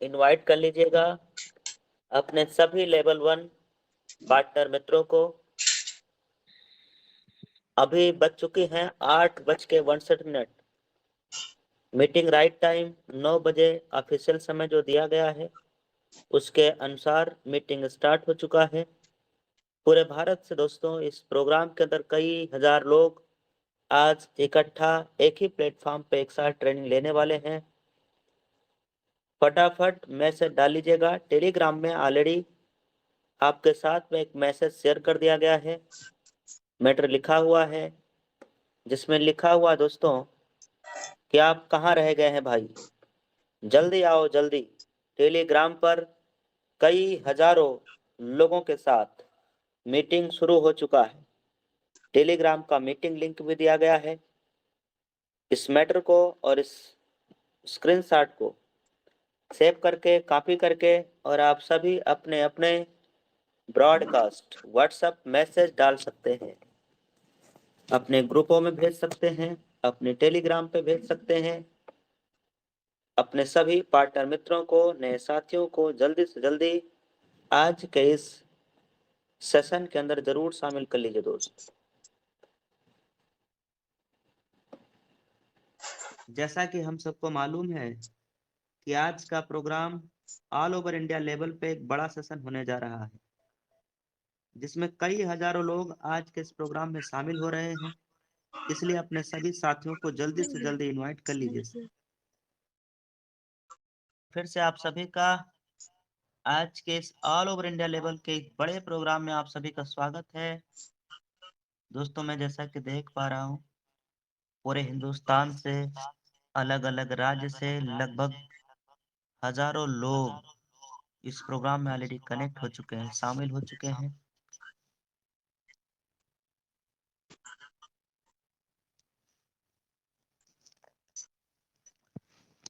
Invite कर लीजिएगा अपने सभी लेवल 1 पार्टनर मित्रों को। अभी बज चुकी हैं 8:61। मीटिंग राइट टाइम 9 बजे ऑफिशियल समय जो दिया गया है उसके अनुसार मीटिंग स्टार्ट हो चुका है। पूरे भारत से दोस्तों इस प्रोग्राम के अंदर कई हजार लोग आज इकट्ठा एक ही प्लेटफॉर्म पे एक साथ ट्रेनिंग लेने वाले हैं। फटाफट मैसेज डाल लीजिएगा। टेलीग्राम में ऑलरेडी आपके साथ में एक मैसेज शेयर कर दिया गया है। मैटर लिखा हुआ है जिसमें लिखा हुआ दोस्तों कि आप कहाँ रह गए हैं भाई, जल्दी आओ जल्दी। टेलीग्राम पर कई हजारों लोगों के साथ मीटिंग शुरू हो चुका है। टेलीग्राम का मीटिंग लिंक भी दिया गया है। इस मैटर को और इस स्क्रीनशॉट को सेव करके कॉपी करके और आप सभी अपने अपने ब्रॉडकास्ट व्हाट्सएप मैसेज डाल सकते हैं, अपने ग्रुपों में भेज सकते हैं, अपने टेलीग्राम पे भेज सकते हैं। अपने सभी पार्टनर मित्रों को, नए साथियों को जल्दी से जल्दी आज के इस सेशन के अंदर जरूर शामिल कर लीजिए दोस्त। जैसा कि हम सबको मालूम है कि आज का program all over India level पे एक बड़ा सेशन होने जा रहा है जिसमें कई हजारों लोग आज के इस प्रोग्राम में शामिल हो रहे हैं। इसलिए अपने सभी साथियों को जल्दी से जल्दी इनवाइट कर लीजिए। फिर से आप सभी का आज के इस ऑल ओवर इंडिया लेवल के एक बड़े प्रोग्राम में आप सभी का स्वागत है। दोस्तों मैं जैसा कि देख पा रहा हूँ पूरे हिंदुस्तान से, अलग अलग राज्य से लगभग हजारों लोग इस प्रोग्राम में ऑलरेडी कनेक्ट हो चुके हैं, शामिल हो चुके हैं।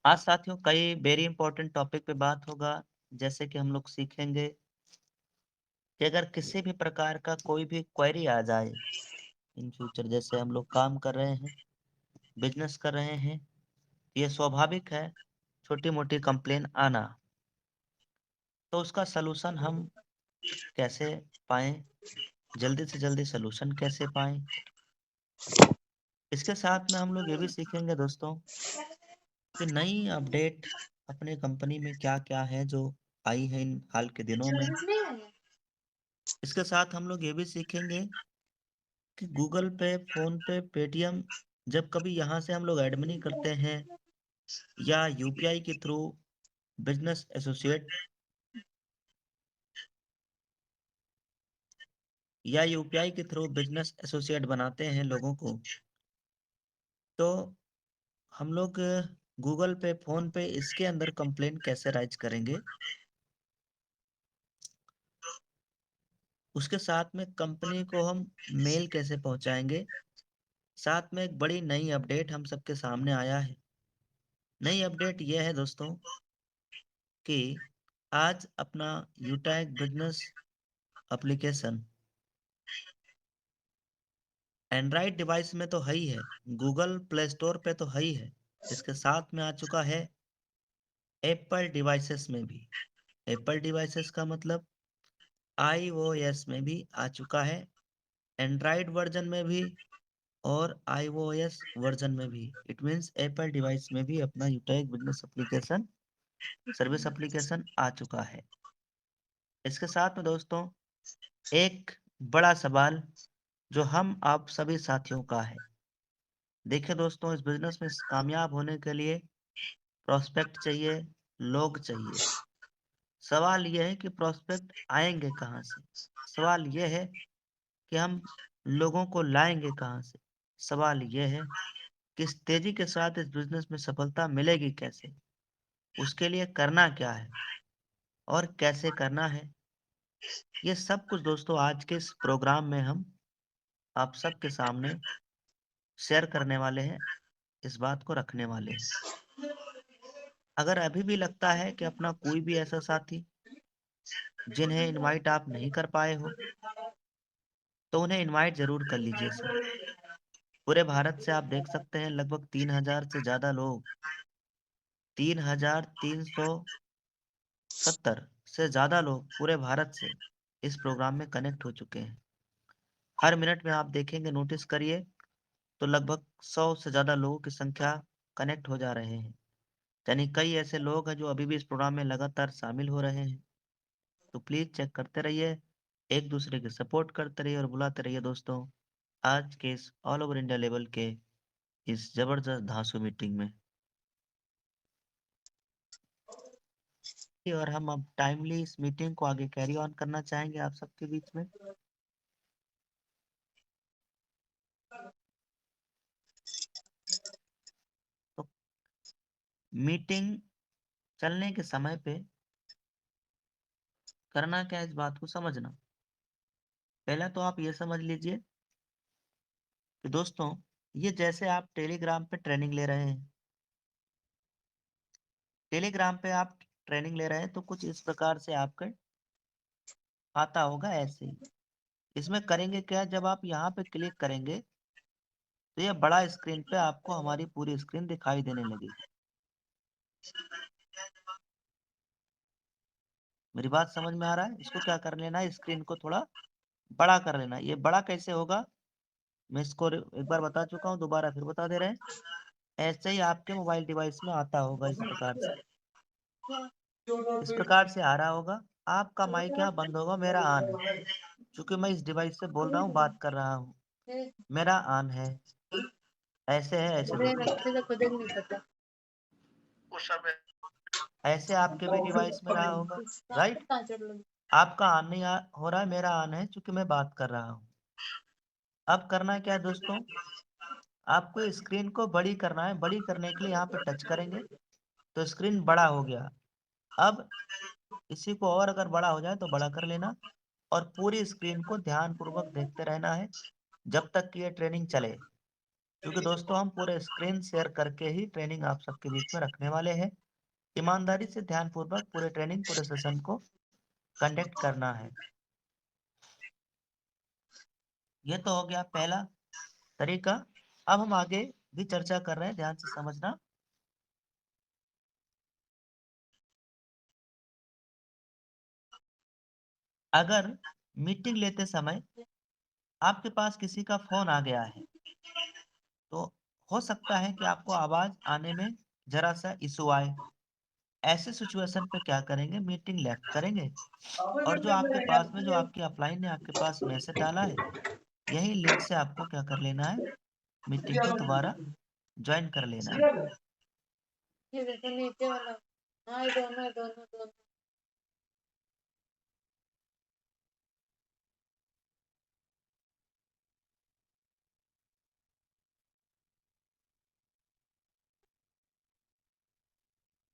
आज साथियों कई वेरी इंपॉर्टेंट टॉपिक पे बात होगा। जैसे कि हम लोग सीखेंगे कि अगर किसी भी प्रकार का कोई भी क्वेरी आ जाए इन फ्यूचर, जैसे हम लोग काम कर रहे हैं, बिजनेस कर रहे हैं, ये स्वाभाविक है छोटी मोटी कंप्लेन आना। तो उसका सलूशन हम कैसे पाएं, जल्दी से जल्दी सलूशन कैसे पाएं। इसके साथ में हम लोग ये भी सीखेंगे दोस्तों कि नई अपडेट अपने कंपनी में क्या क्या है जो आई है इन हाल के दिनों में। इसके साथ हम लोग ये भी सीखेंगे कि गूगल पे, फोन पे, पेटीएम जब कभी यहाँ से हम लोग ऐड मनी करते हैं या यूपीआई के थ्रू बिजनेस एसोसिएट बनाते हैं लोगों को, तो हम लोग गूगल पे, फोन पे इसके अंदर कंप्लेन कैसे राइज करेंगे। उसके साथ में कंपनी को हम मेल कैसे पहुंचाएंगे। साथ में एक बड़ी नई अपडेट हम सबके सामने आया है। नई अपडेट यह है दोस्तों कि आज अपना यूटैग बिजनेस एप्लीकेशन एंड्रॉइड डिवाइस में तो है ही है, गूगल प्ले स्टोर पे तो है ही है, इसके साथ में आ चुका है एप्पल डिवाइसेस में भी। एप्पल डिवाइसेस का मतलब iOS में भी आ चुका है, एंड्रॉइड वर्जन में भी और iOS वर्जन में भी। इट मीन्स एप्पल डिवाइस में भी अपना यूटैग बिजनेस एप्लीकेशन, सर्विस एप्लीकेशन आ चुका है। इसके साथ में दोस्तों एक बड़ा सवाल जो हम आप सभी साथियों का है। देखिए दोस्तों, इस बिजनेस में कामयाब होने के लिए प्रोस्पेक्ट चाहिए, लोग चाहिए। सवाल यह है कि प्रोस्पेक्ट आएंगे कहाँ से। सवाल यह है कि हम लोगों को लाएंगे कहाँ से। सवाल यह है कि इस तेजी के साथ इस बिजनेस में सफलता मिलेगी कैसे, उसके लिए करना क्या है और कैसे करना है। ये सब कुछ दोस्तों आज के इस प्रोग्राम में हम आप सबके सामने शेयर करने वाले हैं, इस बात को रखने वाले हैं। अगर अभी भी लगता है कि अपना कोई भी ऐसा साथी जिन्हें इनवाइट आप नहीं कर पाए हो तो उन्हें इनवाइट जरूर कर लीजिए सर। पूरे भारत से आप देख सकते हैं लगभग 3000 से ज्यादा लोग, 3300 70 से ज्यादा लोग पूरे भारत से इस प्रोग्राम में कनेक्ट हो चुके हैं। हर मिनट में आप देखेंगे, नोटिस करिए, तो लगभग 100 से ज्यादा लोगों की संख्या कनेक्ट हो जा रहे हैं। यानी कई ऐसे लोग हैं जो अभी भी इस प्रोग्राम में लगातार शामिल हो रहे हैं। तो प्लीज चेक करते रहिए, एक दूसरे की सपोर्ट करते रहिए और बुलाते रहिए दोस्तों आज के इस ऑल ओवर इंडिया लेवल के इस जबरदस्त धांसू मीटिंग में। और हम अब टाइमली इस मीटिंग को आगे कैरी ऑन करना चाहेंगे आप सबके बीच में। तो मीटिंग चलने के समय पे करना क्या है, इस बात को समझना। पहला तो आप ये समझ लीजिए कि दोस्तों, ये जैसे आप टेलीग्राम पे ट्रेनिंग ले रहे हैं, टेलीग्राम पे आप ट्रेनिंग ले रहे हैं तो कुछ इस प्रकार से आपके आता होगा ऐसे ही। इसमें करेंगे क्या, जब आप यहाँ पे क्लिक करेंगे तो ये बड़ा स्क्रीन पे आपको हमारी पूरी स्क्रीन दिखाई देने लगेगी। मेरी बात समझ में आ रहा है? इसको क्या कर लेना है, स्क्रीन को थोड़ा बड़ा कर लेना है। ये बड़ा कैसे होगा, मैं इसको एक बार बता चुका हूँ, दोबारा फिर बता दे रहे हैं। ऐसे ही आपके मोबाइल डिवाइस में आता होगा, इस प्रकार से आ रहा होगा। आपका माइक यहाँ बंद होगा, मेरा ऑन है। क्योंकि मैं इस डिवाइस से बोल रहा हूँ, बात कर रहा हूँ, मेरा ऑन है। ऐसे है, ऐसे देखो, ऐसे आपके भी डिवाइस में रहा होगा, राइट? आपका ऑन नहीं हो रहा है, मेरा ऑन है, क्योंकि मैं बात कर रहा हूँ। अब करना क्या है दोस्तों, आपको स्क्रीन को बड़ी करना है। बड़ी करने के लिए यहाँ पे टच करेंगे तो स्क्रीन बड़ा हो गया। अब इसी को और अगर बड़ा हो जाए तो बड़ा कर लेना, और पूरी स्क्रीन को ध्यान पूर्वक देखते रहना है जब तक कि ये ट्रेनिंग चले। क्योंकि दोस्तों, हम पूरे स्क्रीन शेयर करके ही ट्रेनिंग आप सबके बीच में रखने वाले हैं। ईमानदारी से ध्यान पूर्वक पूरे ट्रेनिंग, पूरे सेशन को कंडक्ट करना है। ये तो हो गया पहला तरीका। अब हम आगे भी चर्चा कर रहे हैं, ध्यान से समझना। अगर मीटिंग लेते समय आपके पास किसी का फोन आ गया है तो हो सकता है कि आपको आवाज आने में जरा सा इशू आए। ऐसे सिचुएशन पे क्या करेंगे, मीटिंग लेफ्ट करेंगे, और जो आपके पास में, जो आपकी अपलाइन ने आपके पास मैसेज डाला है, यही लिंक से आपको क्या कर लेना है, मीटिंग को दोबारा ज्वाइन कर लेना है। ये देखो नीचे वाला, हाँ ये दोनों दोनों दोनों।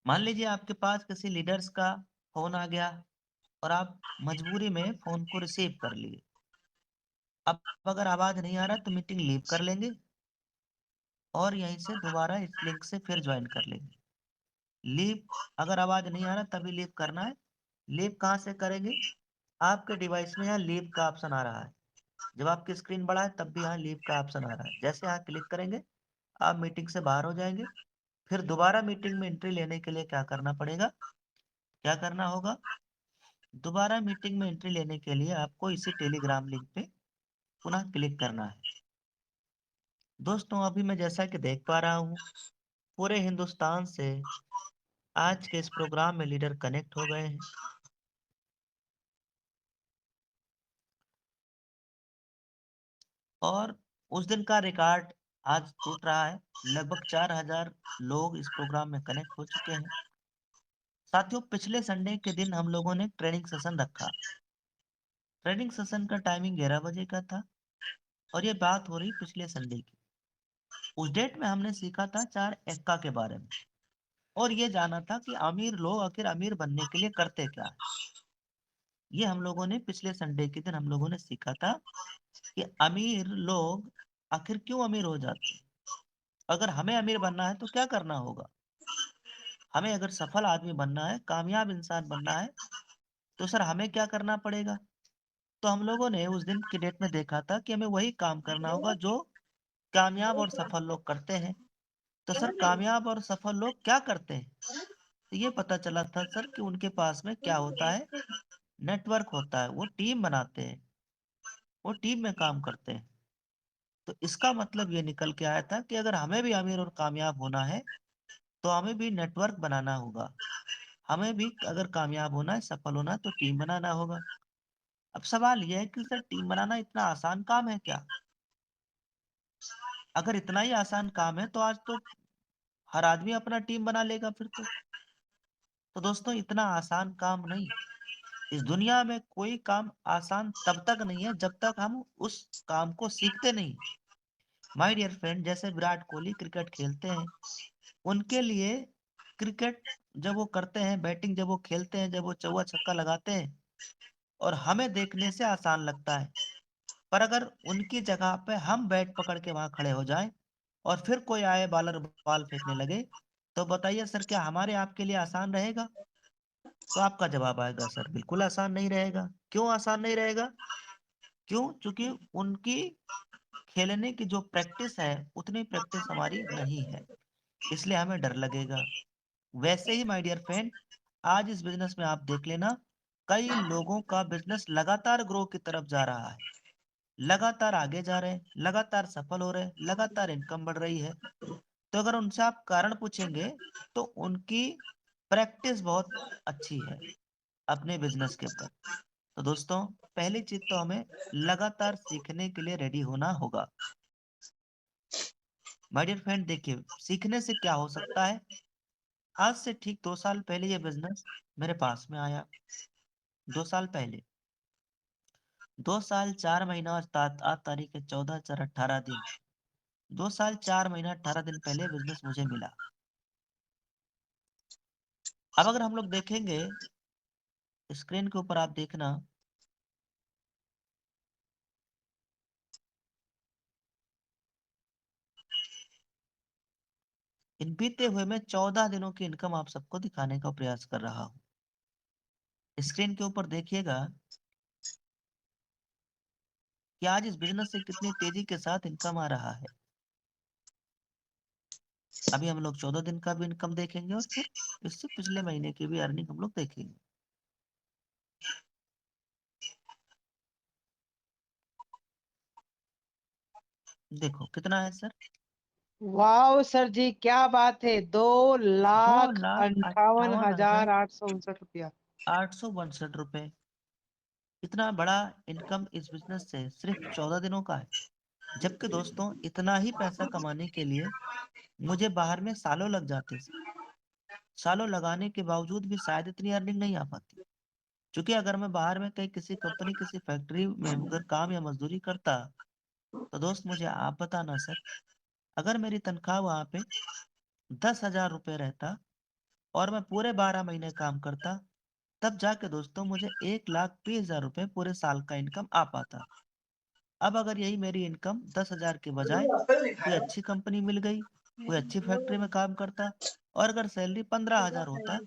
मान लीजिए आपके पास किसी लीडर्स का फोन आ गया और आप मजबूरी में फोन को रिसीव कर लिए। अब अगर आवाज नहीं आ रहा तो मीटिंग लीव कर लेंगे और यहीं से दोबारा इस लिंक से फिर ज्वाइन कर लेंगे। लीव, अगर आवाज नहीं आ रहा तभी लीव करना है। लीव कहाँ से करेंगे, आपके डिवाइस में यहाँ लीव का ऑप्शन आ रहा है। जब आपकी स्क्रीन बड़ा है तब भी यहाँ लीव का ऑप्शन आ रहा है। जैसे यहाँ क्लिक करेंगे आप मीटिंग से बाहर हो जाएंगे। फिर दोबारा मीटिंग में एंट्री लेने के लिए क्या करना पड़ेगा, क्या करना होगा, दोबारा मीटिंग में एंट्री लेने के लिए आपको इसी टेलीग्राम लिंक पे पुनः क्लिक करना है। दोस्तों, अभी मैं जैसा कि देख पा रहा हूँ, पूरे हिंदुस्तान से आज के इस प्रोग्राम में लीडर कनेक्ट हो गए हैं। और उस दिन का रिकॉर्ड आज टूट रहा है। लगभग 4000 लोग इस प्रोग्राम में कनेक्ट हो चुके हैं। साथियों, पिछले संडे के दिन हम लोगों ने ट्रेनिंग सेशन रखा। ट्रेनिंग सेशन का टाइमिंग 11 बजे का था और ये बात हो रही पिछले संडे की। उस डेट में हमने सीखा था 4 एक्का के बारे में और ये जाना था कि अमीर लोग आखिर अमीर बनने के लिए करते क्या है। ये हम लोगों ने पिछले संडे के दिन हम लोगों ने सीखा था कि अमीर लोग आखिर क्यों अमीर हो जाते हैं। अगर हमें अमीर बनना है तो क्या करना होगा, हमें अगर सफल आदमी बनना है, कामयाब इंसान बनना है, तो सर हमें क्या करना पड़ेगा। तो हम लोगों ने उस दिन की डेट में देखा था कि हमें वही काम करना होगा जो कामयाब और सफल लोग करते हैं। तो सर कामयाब और सफल लोग क्या करते हैं, तो ये पता चला था सर कि उनके पास में क्या होता है, नेटवर्क होता है, वो टीम बनाते हैं, वो टीम में काम करते हैं। तो इसका मतलब ये निकल के आया था कि अगर हमें भी अमीर और कामयाब होना है तो हमें भी नेटवर्क बनाना होगा, हमें भी अगर कामयाब होना है, सफल होना है, तो टीम बनाना होगा। अब सवाल यह है कि सर टीम बनाना इतना आसान काम है क्या? अगर इतना ही आसान काम है तो आज तो हर आदमी अपना टीम बना लेगा फिर तो दोस्तों इतना आसान काम नहीं। इस दुनिया में कोई काम आसान तब तक नहीं है जब तक हम उस काम को सीखते नहीं। माय डियर फ्रेंड, जैसे विराट कोहली क्रिकेट खेलते हैं, उनके लिए क्रिकेट जब वो करते हैं, बैटिंग जब वो खेलते हैं, जब वो चौका छक्का लगाते हैं, और हमें देखने से आसान लगता है, पर अगर उनकी जगह पे हम बैट पकड़ के वहां खड़े हो जाएं और फिर कोई आए बॉलर बॉल फेंकने लगे, तो बताइए सर क्या हमारे आपके लिए आसान रहेगा? तो आपका जवाब आएगा सर बिल्कुल आसान नहीं रहेगा। क्यों आसान नहीं रहेगा? क्यों? क्योंकि उनकी खेलने की जो प्रैक्टिस है उतनी प्रैक्टिस हमारी नहीं है, इसलिए हमें डर लगेगा। वैसे ही माय डियर फ्रेंड, आज इस बिजनेस में आप देख लेना, कई लोगों का बिजनेस लगातार ग्रो की तरफ जा रहा है, लगातार आगे जा रहे हैं, लगातार सफल हो रहे हैं, लगातार इनकम बढ़ रही है। तो अगर उनसे आप कारण पूछेंगे तो उनकी प्रैक्टिस बहुत अच्छी है अपने बिजनेस के ऊपर। तो दोस्तों, पहली चीज तो हमें लगातार सीखने के लिए रेडी होना होगा। माय डियर फ्रेंड, देखिए सीखने से क्या हो सकता है। आज से ठीक 2 साल पहले ये बिजनेस मेरे पास में आया। 2 साल पहले, 2 साल 4 महीना और 8 तारीख है, 14 4 18 दिन, 2 साल 4 महीना 18 दिन पहले बिजनेस मुझे मिला। अब अगर हम लोग देखेंगे, स्क्रीन के ऊपर आप देखना, इन बीते हुए में 14 दिनों की इनकम आप सबको दिखाने का प्रयास कर रहा हूँ। स्क्रीन के ऊपर देखिएगा कि आज इस बिजनेस से कितनी तेजी के साथ इनकम आ रहा है। अभी हम लोग 14 दिन का भी इनकम देखेंगे और फिर इससे पिछले महीने की भी अर्निंग हम लोग देखेंगे। देखो कितना है सर, वाह सर जी, क्या बात है। दो दो लाख लाख अंठावन अट्ठावन हजार हजार आठ सौ उनसठ रुपया 862 रुपए। इतना बड़ा इनकम इस बिजनेस से सिर्फ 14 दिनों का है। जबकि दोस्तों इतना ही पैसा कमाने के लिए मुझे बाहर में सालों लग जाते। सालों लगाने के बावजूद भी शायद इतनी अर्निंग नहीं आ पाती। क्योंकि अगर मैं बाहर में कहीं किसी कंपनी, किसी फैक्ट्री में अगर काम या मजदूरी करता, तो दोस्त मुझे आप बताना सर, अगर मेरी तनख्वाह वहां पे 10,000 रुपये रहता और मैं पूरे 12 महीने काम करता, तब जाके दोस्तों मुझे 1,20,000 रुपये पूरे साल का इनकम आ पाता। अब अगर यही मेरी इनकम 10,000 के बजाय कोई अच्छी कंपनी मिल गई, कोई अच्छी फैक्ट्री में काम करता, और अगर सैलरी 15,000 होता,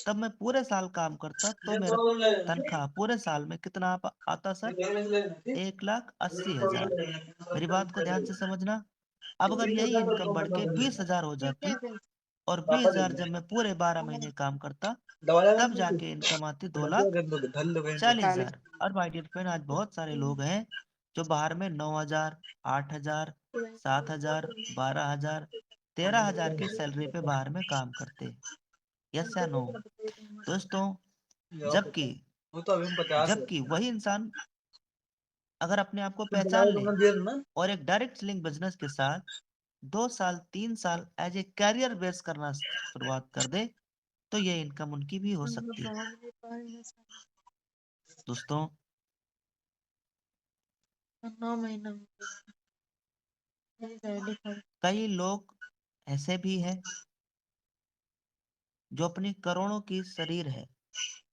तब मैं पूरे साल काम करता, तो मेरा तनख्वाह पूरे साल में कितना आता सर? 1,80,000। मेरी बात को ध्यान से समझना। अब अगर यही इनकम बढ़ के 20,000 हो जाती, और 20,000 जब मैं पूरे 12 महीने काम करता, तब जाके इनकम आती 2,40,000। चालीस। और माय डियर फ्रेंड, आज बहुत सारे लोग हैं जो बाहर में 9,000, 8,000, 7,000, 12,000, 13,000 की सैलरी पे बाहर में काम करते हैं। यस या नो दोस्तों? जबकि जबकि वही इंसान अगर अपने आप को पहचान ले और एक डायरेक्ट लिंक बिजनेस के साथ 2 साल 3 साल एज ए कैरियर बेस करना शुरुआत कर दे, तो ये इनकम उनकी भी हो सकती है। दोस्तों, 9 महीना कई लोग ऐसे भी हैं जो अपनी करोड़ों की शरीर है।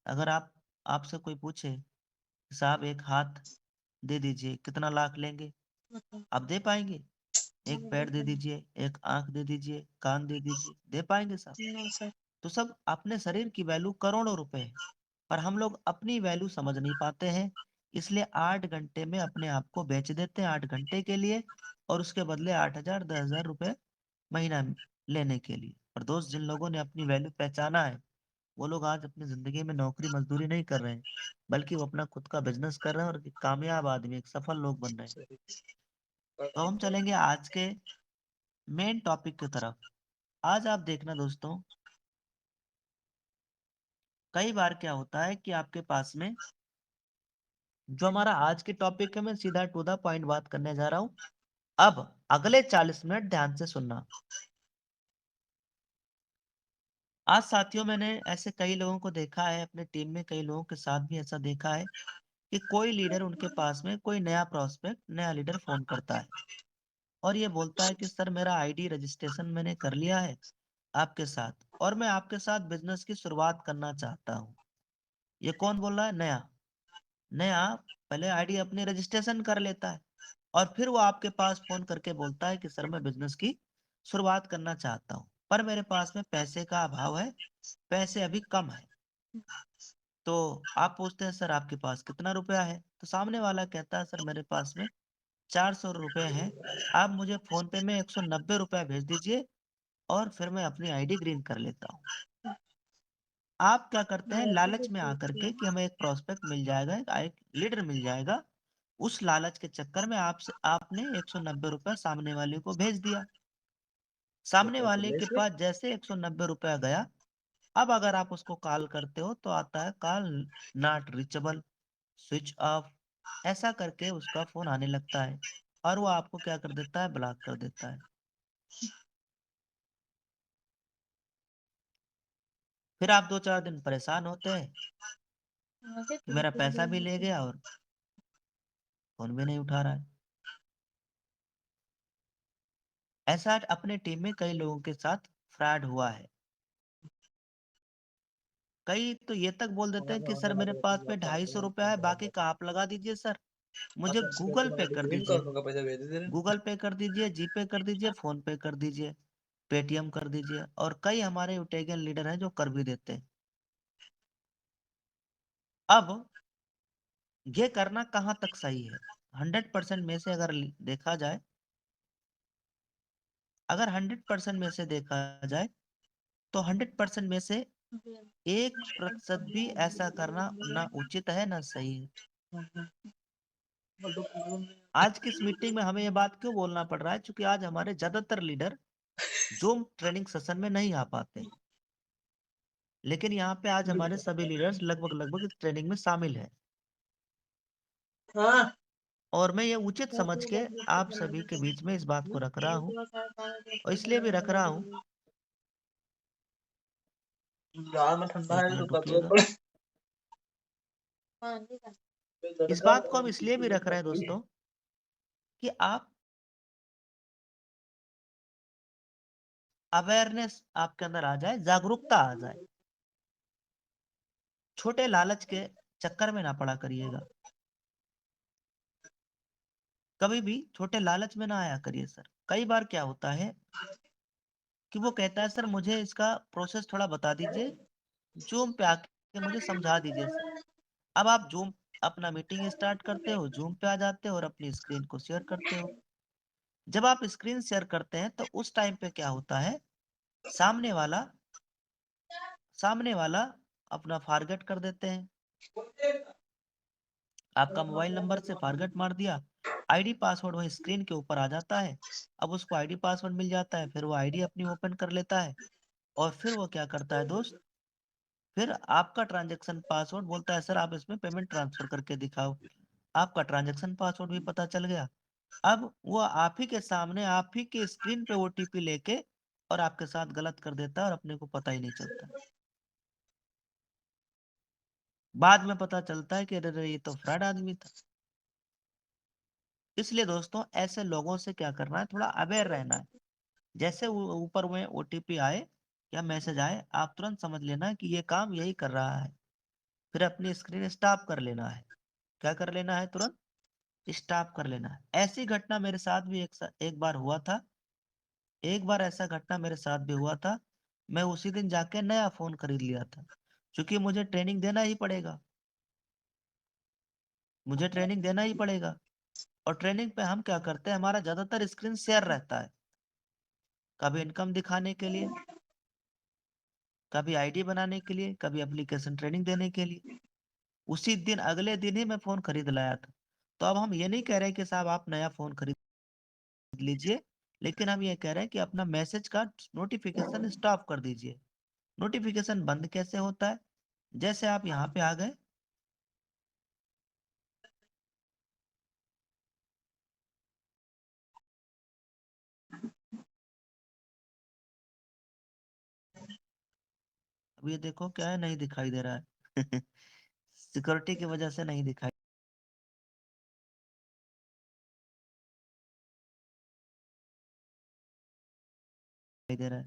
अगर आपसे कोई पूछे, साहब एक हाथ दे दीजिए, कितना लाख लेंगे? आप दे पाएंगे? एक पैर दे दीजिए, एक आंख दे दीजिए, कान दे दीजिए, दे पाएंगे साहब? तो सब अपने शरीर की वैल्यू करोड़ों रुपए है, पर हम लोग अपनी वैल्यू समझ नहीं पाते हैं। इसलिए 8 घंटे में अपने आप को बेच देते हैं, 8 घंटे के लिए, और उसके बदले 8,000 10,000 रुपए महीना लेने के लिए। पर दोस्त, जिन लोगों ने अपनी वैल्यू पहचाना है, वो लोग आज अपनी जिंदगी में नौकरी मजदूरी नहीं कर रहे हैं, बल्कि वो अपना खुद का बिजनेस कर रहे हैं और एक कामयाब आदमी, एक सफल लोग बन रहे हैं। तो हम चलेंगे आज के मेन टॉपिक की तरफ। आज आप देखना दोस्तों, कई बार क्या होता है कि आपके पास में जो हमारा आज के टॉपिक है, मैं सीधा टू द पॉइंट बात करने जा रहा हूं। अब अगले 40 मिनट ध्यान से सुनना। आज साथियों, मैंने ऐसे कई लोगों को देखा है, अपने टीम में कई लोगों के साथ भी ऐसा देखा है कि कोई लीडर उनके पास में, कोई नया प्रोस्पेक्ट, नया लीडर फोन करता है और ये बोलता है कि सर मेरा आईडी रजिस्ट्रेशन मैंने कर लिया है आपके साथ और मैं आपके साथ बिजनेस की शुरुआत करना चाहता हूँ। ये कौन बोल रहा है? नया। नया पहले आईडी अपनी रजिस्ट्रेशन कर लेता है और फिर वो आपके पास फोन करके बोलता है कि सर मैं बिजनेस की शुरुआत करना चाहता हूँ, पर मेरे पास में पैसे का अभाव है, पैसे अभी कम है। तो आप पूछते हैं सर आपके पास कितना रुपया है? तो सामने वाला कहता है सर मेरे पास में 400 रुपये हैं, आप मुझे फोन पे में 190 रुपया भेज दीजिए और फिर मैं अपनी आईडी ग्रीन कर लेता हूँ। आप क्या करते हैं, लालच में आकर के कि हमें एक प्रोस्पेक्ट मिल जाएगा, एक लीडर मिल जाएगा, उस लालच के चक्कर में आपसे आपने 190 रुपया सामने वाले को भेज दिया। सामने वाले के पास जैसे 190 रुपया गया, अब अगर आप उसको कॉल करते हो तो आता है call not reachable, switch off, ऐसा करके उसका फोन आने लगता है और वो आपको क्या कर देता है, ब्लॉक कर देता है। फिर आप 2-4 दिन परेशान होते हैं कि मेरा पैसा भी ले गया और फोन भी नहीं उठा रहा है। ऐसा अपने टीम में कई लोगों के साथ फ्रॉड हुआ है। कई तो ये तक बोल देते हैं कि सर मेरे पास में 250 रुपया है, बाकी का आप लगा दीजिए सर, मुझे गूगल पे कर दीजिए, गूगल पे कर दीजिए, जीपे कर दीजिए, फोन पे कर दीजिए, पेटीएम कर दीजिए। और कई हमारे यूटेगन लीडर हैं जो कर भी देते हैं। अब ये करना कहाँ तक सही है? 100% में से अगर देखा जाए, अगर 100% में से देखा जाए तो 100% में से 1% भी ऐसा करना ना उचित है ना सही है। आज की इस मीटिंग में हमें ये बात क्यों बोलना पड़ रहा है? क्योंकि आज हमारे ज्यादातर लीडर जूम ट्रेनिंग सेशन में नहीं आ पाते हैं, लेकिन यहाँ पे आज हमारे सभी लीडर्स लगभग लगभग इस ट्रेनिंग में शामिल हैं। हाँ। और मैं ये उचित समझ के आप सभी के बीच में इस बात को रख रहा हूँ, और इसलिए भी रख रहा हूँ, यार मैं ठंडा एक है तो मिनट तो रुकिएगा। पड़े। इस बात को हम इसलिए भी रख रहे हैं दोस्तों कि आप अवेयरनेस आपके अंदर आ जाए, जागरूकता आ जाए। छोटे लालच के चक्कर में ना पड़ा करिएगा, कभी भी छोटे लालच में ना आया करिए सर। कई बार क्या होता है कि वो कहता है सर मुझे इसका प्रोसेस थोड़ा बता दीजिए, जूम पे आके मुझे समझा दीजिए सर। अब आप जूम अपना मीटिंग स्टार्ट करते हो, जूम पे आ जाते हो और अपनी स्क्रीन को शेयर करते हो। जब आप स्क्रीन शेयर करते हैं तो उस टाइम पे क्या होता है, सामने वाला सामने वाला अपना फॉरगेट कर देते हैं, आपका मोबाइल नंबर से फॉरगेट मार दिया, आईडी पासवर्ड वही स्क्रीन के ऊपर आ जाता है। अब उसको आईडी पासवर्ड मिल जाता है, फिर वो आईडी अपनी ओपन कर लेता है और फिर वो क्या करता है दोस्त, फिर आपका ट्रांजैक्शन पासवर्ड बोलता है सर आप इसमें पेमेंट ट्रांसफर करके दिखाओ। आपका ट्रांजैक्शन पासवर्ड भी पता चल गया। अब वो आप ही के सामने, आप ही के स्क्रीन पे ओटीपी लेके और आपके साथ गलत कर देता है और अपने को पता ही नहीं चलता। बाद में पता चलता है कि अरे अरे, ये तो फ्रॉड आदमी था। इसलिए दोस्तों ऐसे लोगों से क्या करना है, थोड़ा अवेयर रहना है। जैसे ऊपर में ओटीपी आए या मैसेज आए, आप तुरंत समझ लेना कि ये काम यही कर रहा है, फिर अपनी स्क्रीन स्टॉप कर लेना है। क्या कर लेना है? तुरंत स्टॉप कर लेना है। ऐसी घटना मेरे साथ भी एक बार हुआ था। एक बार ऐसा घटना मेरे साथ भी हुआ था। मैं उसी दिन जाके नया फोन खरीद लिया था, क्योंकि मुझे ट्रेनिंग देना ही पड़ेगा, मुझे ट्रेनिंग देना ही पड़ेगा। और ट्रेनिंग पे हम क्या करते हैं, हमारा ज्यादातर स्क्रीन शेयर रहता है, कभी इनकम दिखाने के लिए, कभी आईडी बनाने के लिए, कभी एप्लीकेशन ट्रेनिंग देने के लिए। उसी दिन अगले दिन ही मैं फोन खरीद लाया था। तो अब हम ये नहीं कह रहे कि साहब आप नया फोन खरीद लीजिए, लेकिन हम ये कह रहे हैं कि अपना मैसेज का नोटिफिकेशन स्टॉप कर दीजिए। नोटिफिकेशन बंद कैसे होता है? जैसे आप यहाँ पे आ गए, अब ये देखो क्या है, नहीं दिखाई दे रहा है। सिक्योरिटी की वजह से नहीं दिखाई दे रहा है।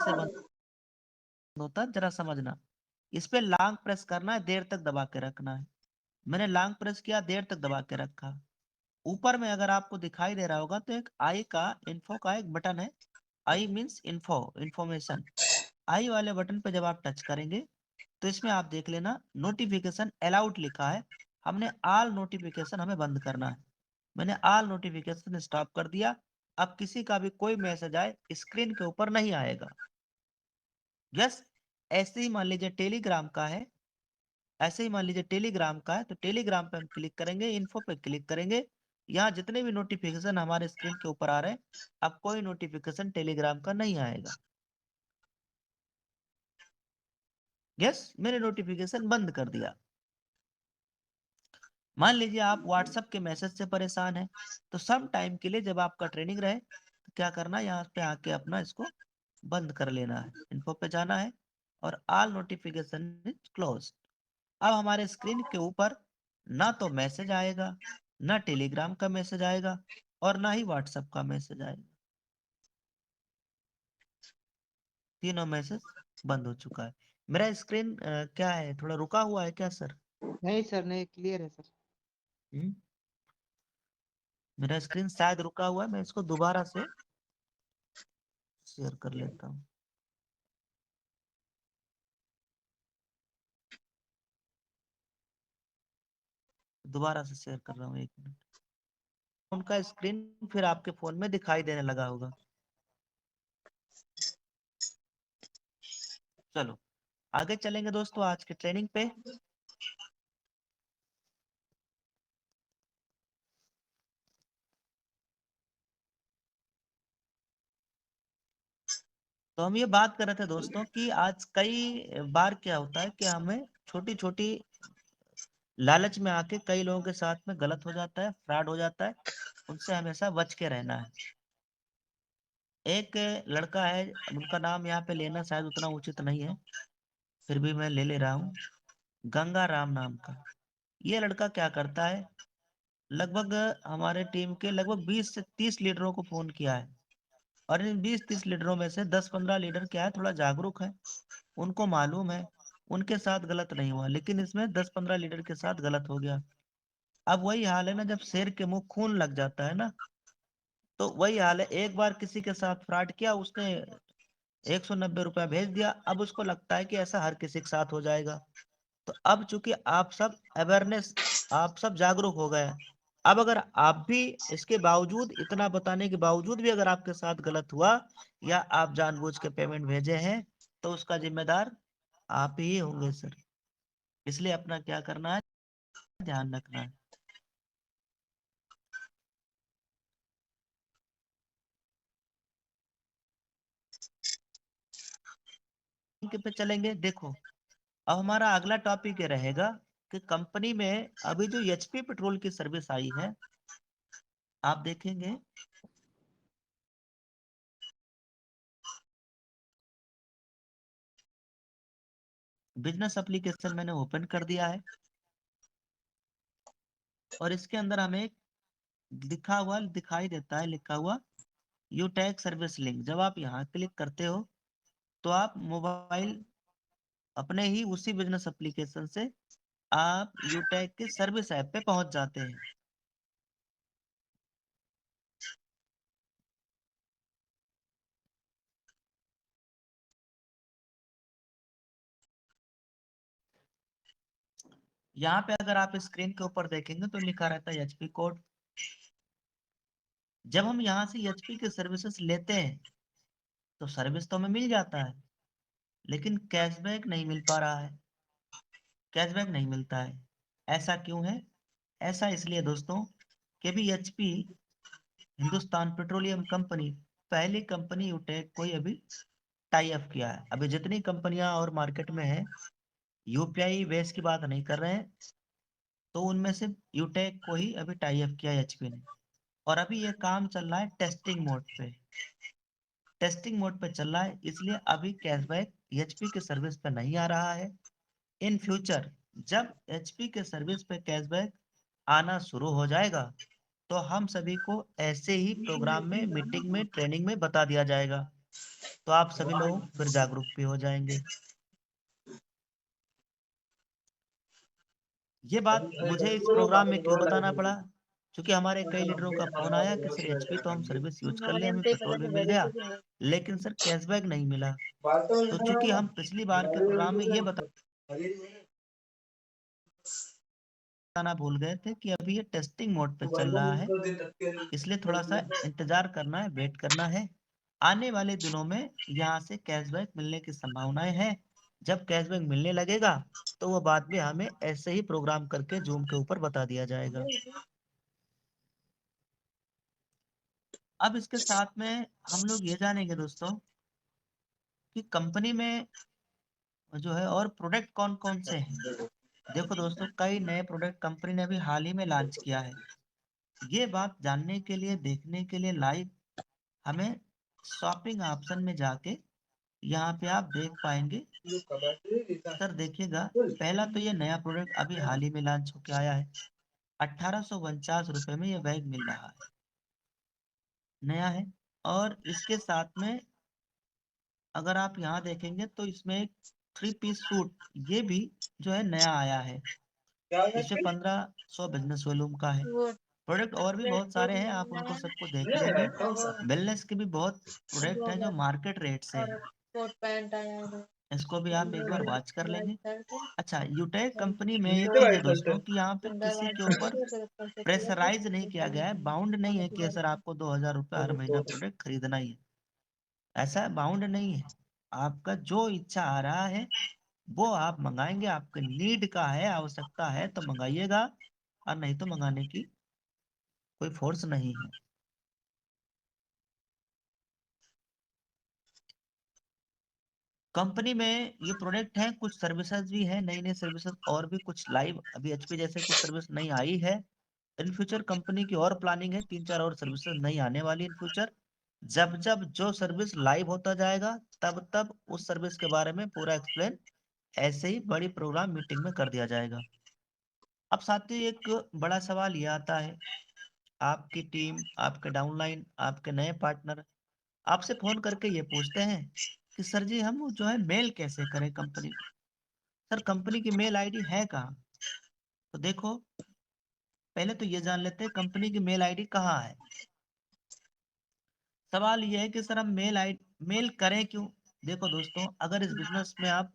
से बंद होता है, जरा समझना। इस पे लॉन्ग प्रेस करना है, देर तक दबा के रखना है। मैंने लॉन्ग प्रेस किया, देर तक दबा के रखा। ऊपर में अगर आपको दिखाई दे रहा होगा तो एक आई का, इन्फो का एक बटन है। I means info, information. I वाले बटन पे जब आप टच करेंगे तो इसमें आप देख लेना नोटिफिकेशन अलाउड लिखा है। हमने ऑल नोटिफिकेशन हमें बंद करना है। मैंने ऑल नोटिफिकेशन स्टॉप कर दिया। अब किसी का भी कोई मैसेज आए स्क्रीन के ऊपर नहीं आएगा। यस, ऐसे ही मान लीजिए टेलीग्राम का है, ऐसे ही मान लीजिए टेलीग्राम का है, तो टेलीग्राम पे हम क्लिक करेंगे, इन्फो पे क्लिक करेंगे। यहाँ जितने भी नोटिफिकेशन हमारे स्क्रीन के ऊपर आ रहे हैं, अब कोई नोटिफिकेशन टेलीग्राम का नहीं आएगा। यस, मैंने नोटिफिकेशन बंद कर दिया। मान लीजिए आप व्हाट्सएप के मैसेज से परेशान हैं, तो सम टाइम के लिए जब आपका ट्रेनिंग रहे तो क्या करना है, यहाँ पे आके अपना इसको बंद कर लेना है। इन्फो पे जाना है और ऑल नोटिफिकेशन इज क्लोज। अब हमारे स्क्रीन के ऊपर ना तो मैसेज आएगा, ना टेलीग्राम का मैसेज आएगा, और ना ही व्हाट्सएप का मैसेज आएगा। तीनों मैसेज बंद हो चुका है। मेरा स्क्रीन क्या है, थोड़ा रुका हुआ है क्या सर? नहीं सर, नहीं, क्लियर है सर। हम्म? मेरा स्क्रीन शायद रुका हुआ है, मैं इसको दोबारा से शेयर कर लेता हूँ। दोबारा से शेयर कर रहा हूँ, एक मिनट। उनका स्क्रीन फिर आपके फोन में दिखाई देने लगा होगा। चलो आगे चलेंगे दोस्तों आज के ट्रेनिंग पे। तो हम ये बात कर रहे थे दोस्तों कि आज कई बार क्या होता है कि हमें छोटी छोटी लालच में आके कई लोगों के साथ में गलत हो जाता है, फ्रॉड हो जाता है। उनसे हमेशा बच के रहना है। एक लड़का है, उनका नाम यहाँ पे लेना शायद उतना उचित नहीं है, फिर भी मैं ले ले रहा हूँ। गंगा राम नाम का ये लड़का क्या करता है, लगभग हमारे टीम के लगभग 20 से 30 लीडरों को फोन किया है। और इन 20-30 लीडरों में से 10-15 लीडर क्या है, थोड़ा जागरूक है। उनको मालूम है उनके साथ गलत नहीं हुआ, लेकिन इसमें 10-15 लीडर के साथ गलत हो गया। अब वही हाल है ना, जब शेर के मुंह खून लग जाता है ना, तो वही हाल है। एक बार किसी के साथ फ्रॉड किया, उसने 190 रुपया भेज दिया, अब उसको लगता है कि ऐसा हर किसी के साथ हो जाएगा। तो अब चूंकि आप सब अवेयरनेस, आप सब जागरूक हो गए हैं, अब अगर आप भी इसके बावजूद, इतना बताने के बावजूद भी अगर आपके साथ गलत हुआ या आप जानबूझ के पेमेंट भेजे हैं, तो उसका जिम्मेदार आप ही होंगे सर। इसलिए अपना क्या करना है, ध्यान रखना है। इनके पे चलेंगे। देखो अब हमारा अगला टॉपिक ये रहेगा कि कंपनी में अभी जो एचपी पेट्रोल की सर्विस आई है, आप देखेंगे बिजनेस एप्लीकेशन मैंने ओपन कर दिया है, और इसके अंदर हमें एक लिखा हुआ दिखाई देता है, लिखा हुआ यूटैग सर्विस लिंक। जब आप यहाँ क्लिक करते हो तो आप मोबाइल अपने ही उसी बिजनेस एप्लीकेशन से आप यूटैग के सर्विस ऐप पे पहुंच जाते हैं। यहाँ पे अगर आप स्क्रीन के ऊपर देखेंगे तो लिखा रहता है एचपी कोड। जब हम यहाँ से एचपी के सर्विसेज लेते हैं तो सर्विस तो हमें मिल जाता है, लेकिन कैशबैक नहीं मिल पा रहा है, कैशबैक नहीं मिलता है। ऐसा क्यों है? ऐसा इसलिए दोस्तों कि भी एचपी, हिंदुस्तान पेट्रोलियम कंपनी, पहली कंपनी यूटेक को ही अभी टाई अप किया है। अभी जितनी कंपनियां और मार्केट में है, यूपीआई बेस की बात नहीं कर रहे हैं, तो उनमें से यूटेक को ही अभी टाई अप किया है एचपी ने। और अभी ये काम चल रहा है टेस्टिंग मोड पे, टेस्टिंग मोड पे चल रहा है, इसलिए अभी कैशबैक एचपी के सर्विस पे नहीं आ रहा है। इन फ्यूचर जब एचपी के सर्विस पे कैशबैक आना शुरू हो जाएगा, तो हम सभी को ऐसे ही प्रोग्राम में, मीटिंग में, ट्रेनिंग में बता दिया जाएगा, तो आप सभी लोग फिर जागरूक भी हो जाएंगे। ये बात मुझे इस प्रोग्राम में क्यों बताना पड़ा? क्योंकि हमारे कई लीडरों का फोन आया कि सर एचपी तो हम सर्विस यूज कर ले, हमें पेट्रोल भी मिल गया, लेकिन सर कैशबैक नहीं मिला। तो चूंकि हम पिछली बार के प्रोग्राम में ये बताना भूल गए थे कि अभी ये टेस्टिंग मोड पे चल रहा है, इसलिए थोड़ा सा इंतजार करना है, वेट करना है। आने वाले दिनों में यहाँ से कैशबैक मिलने की संभावनाएं हैं। जब कैशबैक मिलने लगेगा, तो वो बात भी हमें ऐसे ही प्रोग्राम करके जूम के ऊपर बता दिया जाएगा। अब इसके साथ में हम लोग ये जानेंगे दोस्तों कि कंपनी में जो है और प्रोडक्ट कौन कौन से हैं। देखो दोस्तों, कई नए प्रोडक्ट कंपनी ने अभी हाल ही में लॉन्च किया है। ये बात जानने के लिए, देखने के लिए लाइव हमें शॉपिंग ऑप्शन में जाके यहाँ पे आप देख पाएंगे। सर देखिएगा, पहला तो ये नया प्रोडक्ट अभी हाल ही में लॉन्च होके आया है। 1849 रुपये में ये बैग मिल रहा है, नया है। और इसके साथ में अगर आप यहाँ देखेंगे तो इसमें एक 3 पीस सूट, ये भी जो है नया आया है। इसमें 1500 बिजनेस वॉल्यूम का है। प्रोडक्ट और भी बहुत सारे हैं, आप उनको सबको देख लेंगे। वेलनेस के भी बहुत प्रोडक्ट हैं जो मार्केट रेट से है, इसको भी आप एक बार वॉच कर लेंगे। अच्छा, यूटेक कंपनी में एक चीज है दोस्तों कि यहाँ पे किसी के ऊपर प्रेशराइज नहीं किया गया है, बाउंड नहीं है कि सर आपको 2000 रुपये हर महीना प्रोडक्ट खरीदना ही है। ऐसा बाउंड नहीं है, आपका जो इच्छा आ रहा है वो आप मंगाएंगे। आपके नीड का है, आवश्यकता है तो मंगाइएगा, और नहीं तो मंगाने की कोई फोर्स नहीं है। कंपनी में ये प्रोडक्ट है, कुछ सर्विसेज भी है, नई नई सर्विसेज और भी कुछ लाइव, अभी एचपी जैसे कुछ सर्विस नई आई है। इन फ्यूचर कंपनी की और प्लानिंग है, 3 4 और सर्विसेज नई आने वाली इन फ्यूचर। जब जब जो सर्विस लाइव होता जाएगा, तब तब उस सर्विस के बारे में पूरा एक्सप्लेन ऐसे ही बड़ी प्रोग्राम मीटिंग में कर दिया जाएगा। अब साथ ही एक बड़ा सवाल ये आता है, आपकी टीम, आपके डाउनलाइन, आपके नए पार्टनर आपसे फोन करके ये पूछते हैं कि सर जी हम जो है मेल कैसे करें कंपनी को। सर कंपनी की मेल आईडी है कहाँ? तो देखो, पहले तो ये जान लेते हैं कंपनी की मेल आईडी कहाँ है। सवाल ये है कि सर हम मेल करें क्यों? देखो दोस्तों, अगर इस बिजनेस में आप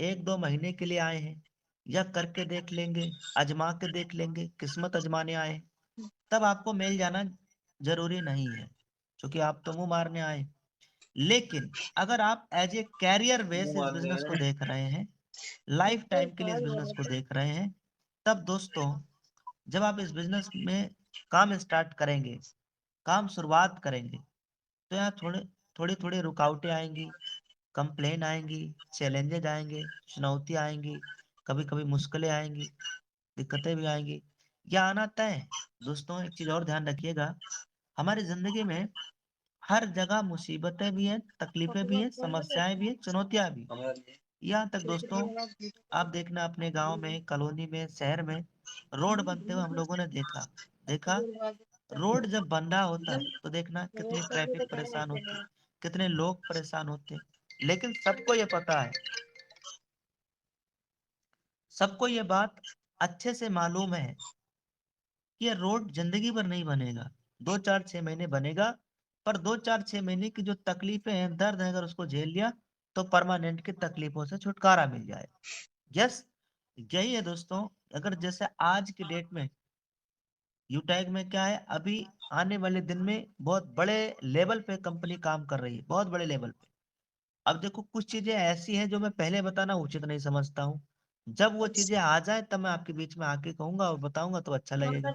1 2 महीने के लिए आए हैं, या करके देख लेंगे, आजमा के देख लेंगे, किस्मत आजमाने आए हैं, तब आपको मेल जाना जरूरी नहीं है, क्योंकि आप तो मुंह मारने आए। लेकिन अगर आप एज ए कैरियर बेस इस बिजनेस को देख रहे हैं, लाइफ टाइम के लिए इस बिजनेस को देख रहे हैं, तब दोस्तों जब आप इस बिजनेस में काम स्टार्ट करेंगे, काम शुरुआत करेंगे, तो यहाँ थोड़ी थोड़ी रुकावटें आएंगी, कंप्लेन आएंगी, चैलेंजेज आएंगे, चुनौती आएंगी, कभी कभी मुश्किलें आएंगी, दिक्कतें भी आएंगी। यह आना तय है। दोस्तों एक चीज और ध्यान रखिएगा, हमारी जिंदगी में हर जगह मुसीबतें भी हैं, तकलीफें भी हैं, समस्याएं भी हैं, चुनौतियां भी। यहाँ तक दोस्तों, आप देखना अपने गांव में, कॉलोनी में, शहर में रोड बनते हुए हम लोगों ने देखा देखा रोड जब बन रहा होता है तो देखना कितनी ट्रैफिक परेशान होती, कितने लोग परेशान होते। लेकिन सबको ये पता है, सबको ये बात अच्छे से मालूम है कि ये रोड जिंदगी भर नहीं बनेगा, 2 4 6 महीने बनेगा। पर 2 4 6 महीने की जो तकलीफें हैं, दर्द है, अगर उसको झेल लिया तो परमानेंट की तकलीफों से छुटकारा मिल जाए। यस, यही है दोस्तों। अगर जैसे आज की डेट में यूटैग में क्या है, अभी आने वाले दिन में बहुत बड़े लेवल पे कंपनी काम कर रही है, बहुत बड़े लेवल पे। अब देखो कुछ चीजें ऐसी हैं जो मैं पहले बताना उचित नहीं समझता हूँ। जब वो चीजें आ जाए तब मैं आपके बीच में आके कहूंगा और बताऊंगा तो अच्छा लगेगा।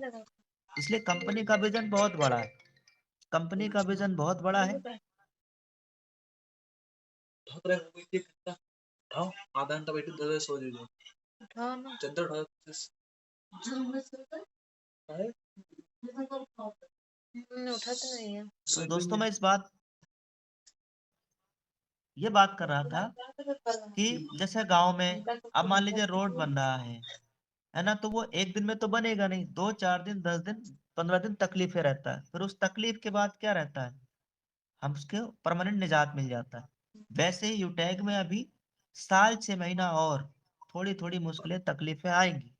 इसलिए कंपनी का विजन बहुत बड़ा है, कंपनी का विजन बहुत बड़ा है। आधा घंटा बैठी 10 सो जाओ। उठाओ ना चद्दर उठाओ उठाते नहीं है। तो दोस्तों मैं इस बात ये बात कर रहा था कि जैसे गांव में अब मान लीजिए रोड बन रहा है ना, तो वो एक दिन में तो बनेगा नहीं, 2 4 दिन 10 दिन 15 दिन तकलीफें रहता है, फिर उस तकलीफ के बाद क्या रहता है, हम उसके परमानेंट निजात मिल जाता है। वैसे ही यूटैग में अभी साल 6 महीना और थोड़ी थोड़ी मुश्किलें तकलीफें आएंगी,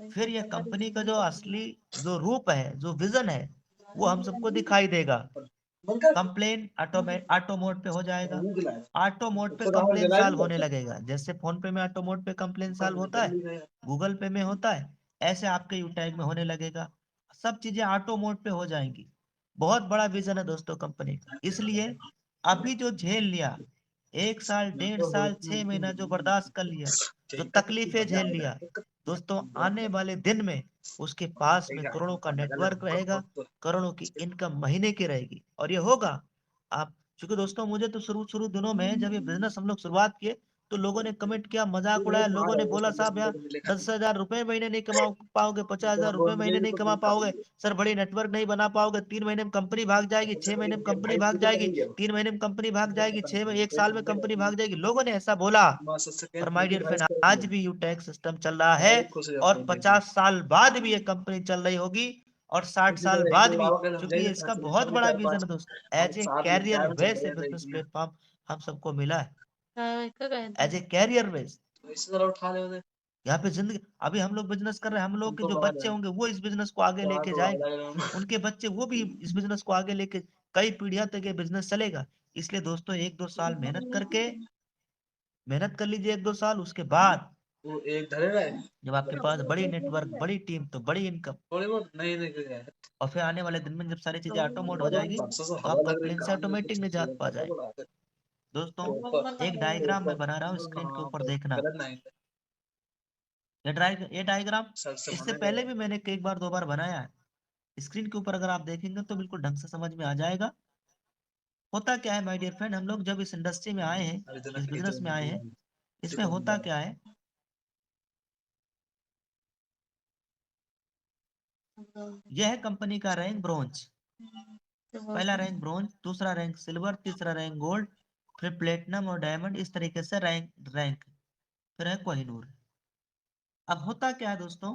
फिर ये कंपनी का जो असली जो रूप है, जो विजन है, वो हम सबको दिखाई देगा। कंप्लेन ऑटो मोड पे हो जाएगा। ऑटो मोड पे कंप्लेन सॉल्व होने लगेगा, जैसे फोन पे में ऑटो मोड पे कंप्लेन सॉल्व होता है, गूगल पे में होता है, ऐसे आपके यूटैग में होने लगेगा। सब चीजें ऑटो मोड पे हो जाएंगी। बहुत बड़ा विजन है दोस्तों कंपनी का। इसलिए अभी जो झेल लिया, 1 साल 1.5 साल 6 महीना जो बर्दाश्त कर लिया, जो तकलीफें झेल लिया, दोस्तों आने वाले दिन में उसके पास में करोड़ों का नेटवर्क रहेगा, करोड़ों की इनकम महीने की रहेगी, और ये होगा। आप क्योंकि दोस्तों मुझे तो शुरू शुरू दिनों में जब ये बिजनेस हम लोग शुरुआत किए, तो लोगों ने कमेंट किया, मजाक उड़ाया, लोगों ने बोला साहब यहाँ 10,000 रुपए महीने नहीं कमा पाओगे, 50,000 रुपए महीने नहीं कमा पाओगे, सर बड़ी नेटवर्क नहीं बना पाओगे, 3 महीने में कंपनी भाग जाएगी, 6 महीने में कंपनी भाग जाएगी, 3 महीने में कंपनी भाग जाएगी, 1 साल में कंपनी भाग जाएगी, लोगों ने ऐसा बोला। पर माय डियर फ्रेंड, आज भी यूटैक सिस्टम चल रहा है, और 50 साल बाद भी ये कंपनी चल रही होगी, और 60 साल बाद भी, क्योंकि ये इसका बहुत बड़ा विजन है दोस्तों। एज ए कैरियर वे से बिजनेस प्लेटफॉर्म हम सबको मिला है, एज ए कैरियर वे। यहाँ पे जिंदगी, अभी हम लोग बिजनेस कर रहे हैं, हम लोग के जो बच्चे होंगे वो इस बिजनेस को आगे लेके जाएंगे, उनके बच्चे वो भी इस बिजनेस को आगे लेके, कई पीढ़ियां तक ये बिजनेस चलेगा। इसलिए दोस्तों 1 2 साल मेहनत कर लीजिए, 1 2 साल, उसके बाद वो एक धरे रहा है जब आपके पास बड़ी नेटवर्क, बड़ी टीम, तो बड़ी इनकम, थोड़ी बहुत नहीं नहीं और फिर आने वाले दिन में जब सारी चीजें ऑटोमेट हो जाएगी, तो आप हवा लग रही कंप्लेन से काम में ऑटोमेटिक कुछ निजात पा जाएंगे। दोस्तों एक डायग्राम मैं बना रहा हूँ, स्क्रीन के ऊपर देखना। गलत नहीं ये डायग्राम सर से इससे मना पहले करो भी मैंने एक बार 2 बार बनाया है। स्क्रीन के ऊपर अगर आप देखेंगे तो बिल्कुल ढंग से समझ में आ जाएगा। होता क्या है माय डियर फ्रेंड, हम लोग जब इस इंडस्ट्री में आए हैं, अरे इतना इस खींच बिजनेस में आए हैं, इसमें कौन होता जा रहा क्या है, यह है कंपनी का रैंक ब्रॉन्ज। पहला रैंक ब्रॉन्ज, दूसरा रैंक सिल्वर, तीसरा रैंक गोल्ड, फिर प्लेटिनम और डायमंड, इस तरीके से रैंक रैंक फिर है कोहिनूर। अब होता क्या है दोस्तों,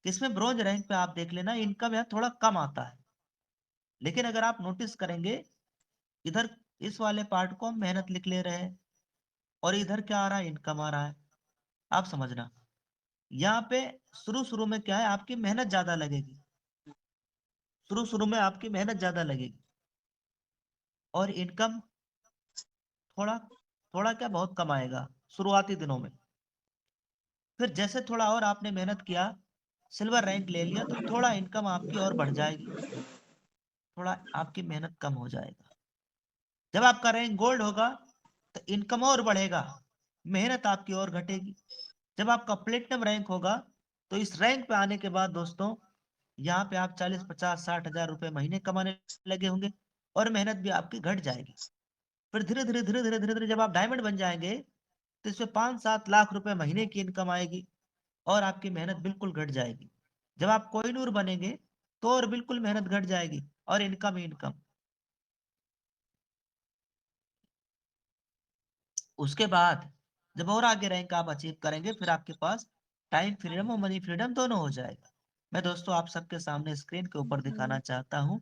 कि इसमें ब्रॉन्ज रैंक पे आप देख लेना, इनकम यहाँ थोड़ा कम आता है, लेकिन अगर आप नोटिस करेंगे, इधर इस वाले पार्ट को हम मेहनत लिख ले रहे हैं, और इधर क्या आ रहा है, इनकम आ रहा है। आप समझना, यहाँ पे शुरू शुरू में क्या है, आपकी मेहनत ज्यादा लगेगी, शुरू शुरू में आपकी मेहनत ज्यादा लगेगी, और इनकम थोड़ा थोड़ा क्या, बहुत कम आएगा शुरुआती दिनों में। फिर जैसे थोड़ा और आपने मेहनत किया, सिल्वर रैंक ले लिया, तो थोड़ा इनकम आपकी और बढ़ जाएगी, थोड़ा आपकी मेहनत कम हो जाएगा। जब आपका रैंक गोल्ड होगा तो इनकम और बढ़ेगा, मेहनत आपकी और घटेगी। जब आपका प्लेटिनम रैंक होगा, तो इस रैंक पे आने के बाद दोस्तों, यहाँ पे आप 40 50 60 हजार रुपए महीने कमाने लगे होंगे, और मेहनत भी आपकी घट जाएगी। फिर धीरे धीरे धीरे धीरे धीरे धीरे जब आप डायमंड बन जाएंगे, तो इसमें 5 7 लाख रुपए महीने की इनकम आएगी, और आपकी मेहनत बिल्कुल घट जाएगी। जब आप कोहिनूर बनेंगे, तो और बिल्कुल मेहनत घट जाएगी, और इनकम ही इनकम। उसके बाद जब और आगे रैंक आप अचीव करेंगे, फिर आपके पास टाइम फ्रीडम और मनी फ्रीडम दोनों हो जाएगा। मैं दोस्तों आप सबके सामने स्क्रीन के ऊपर दिखाना चाहता हूँ,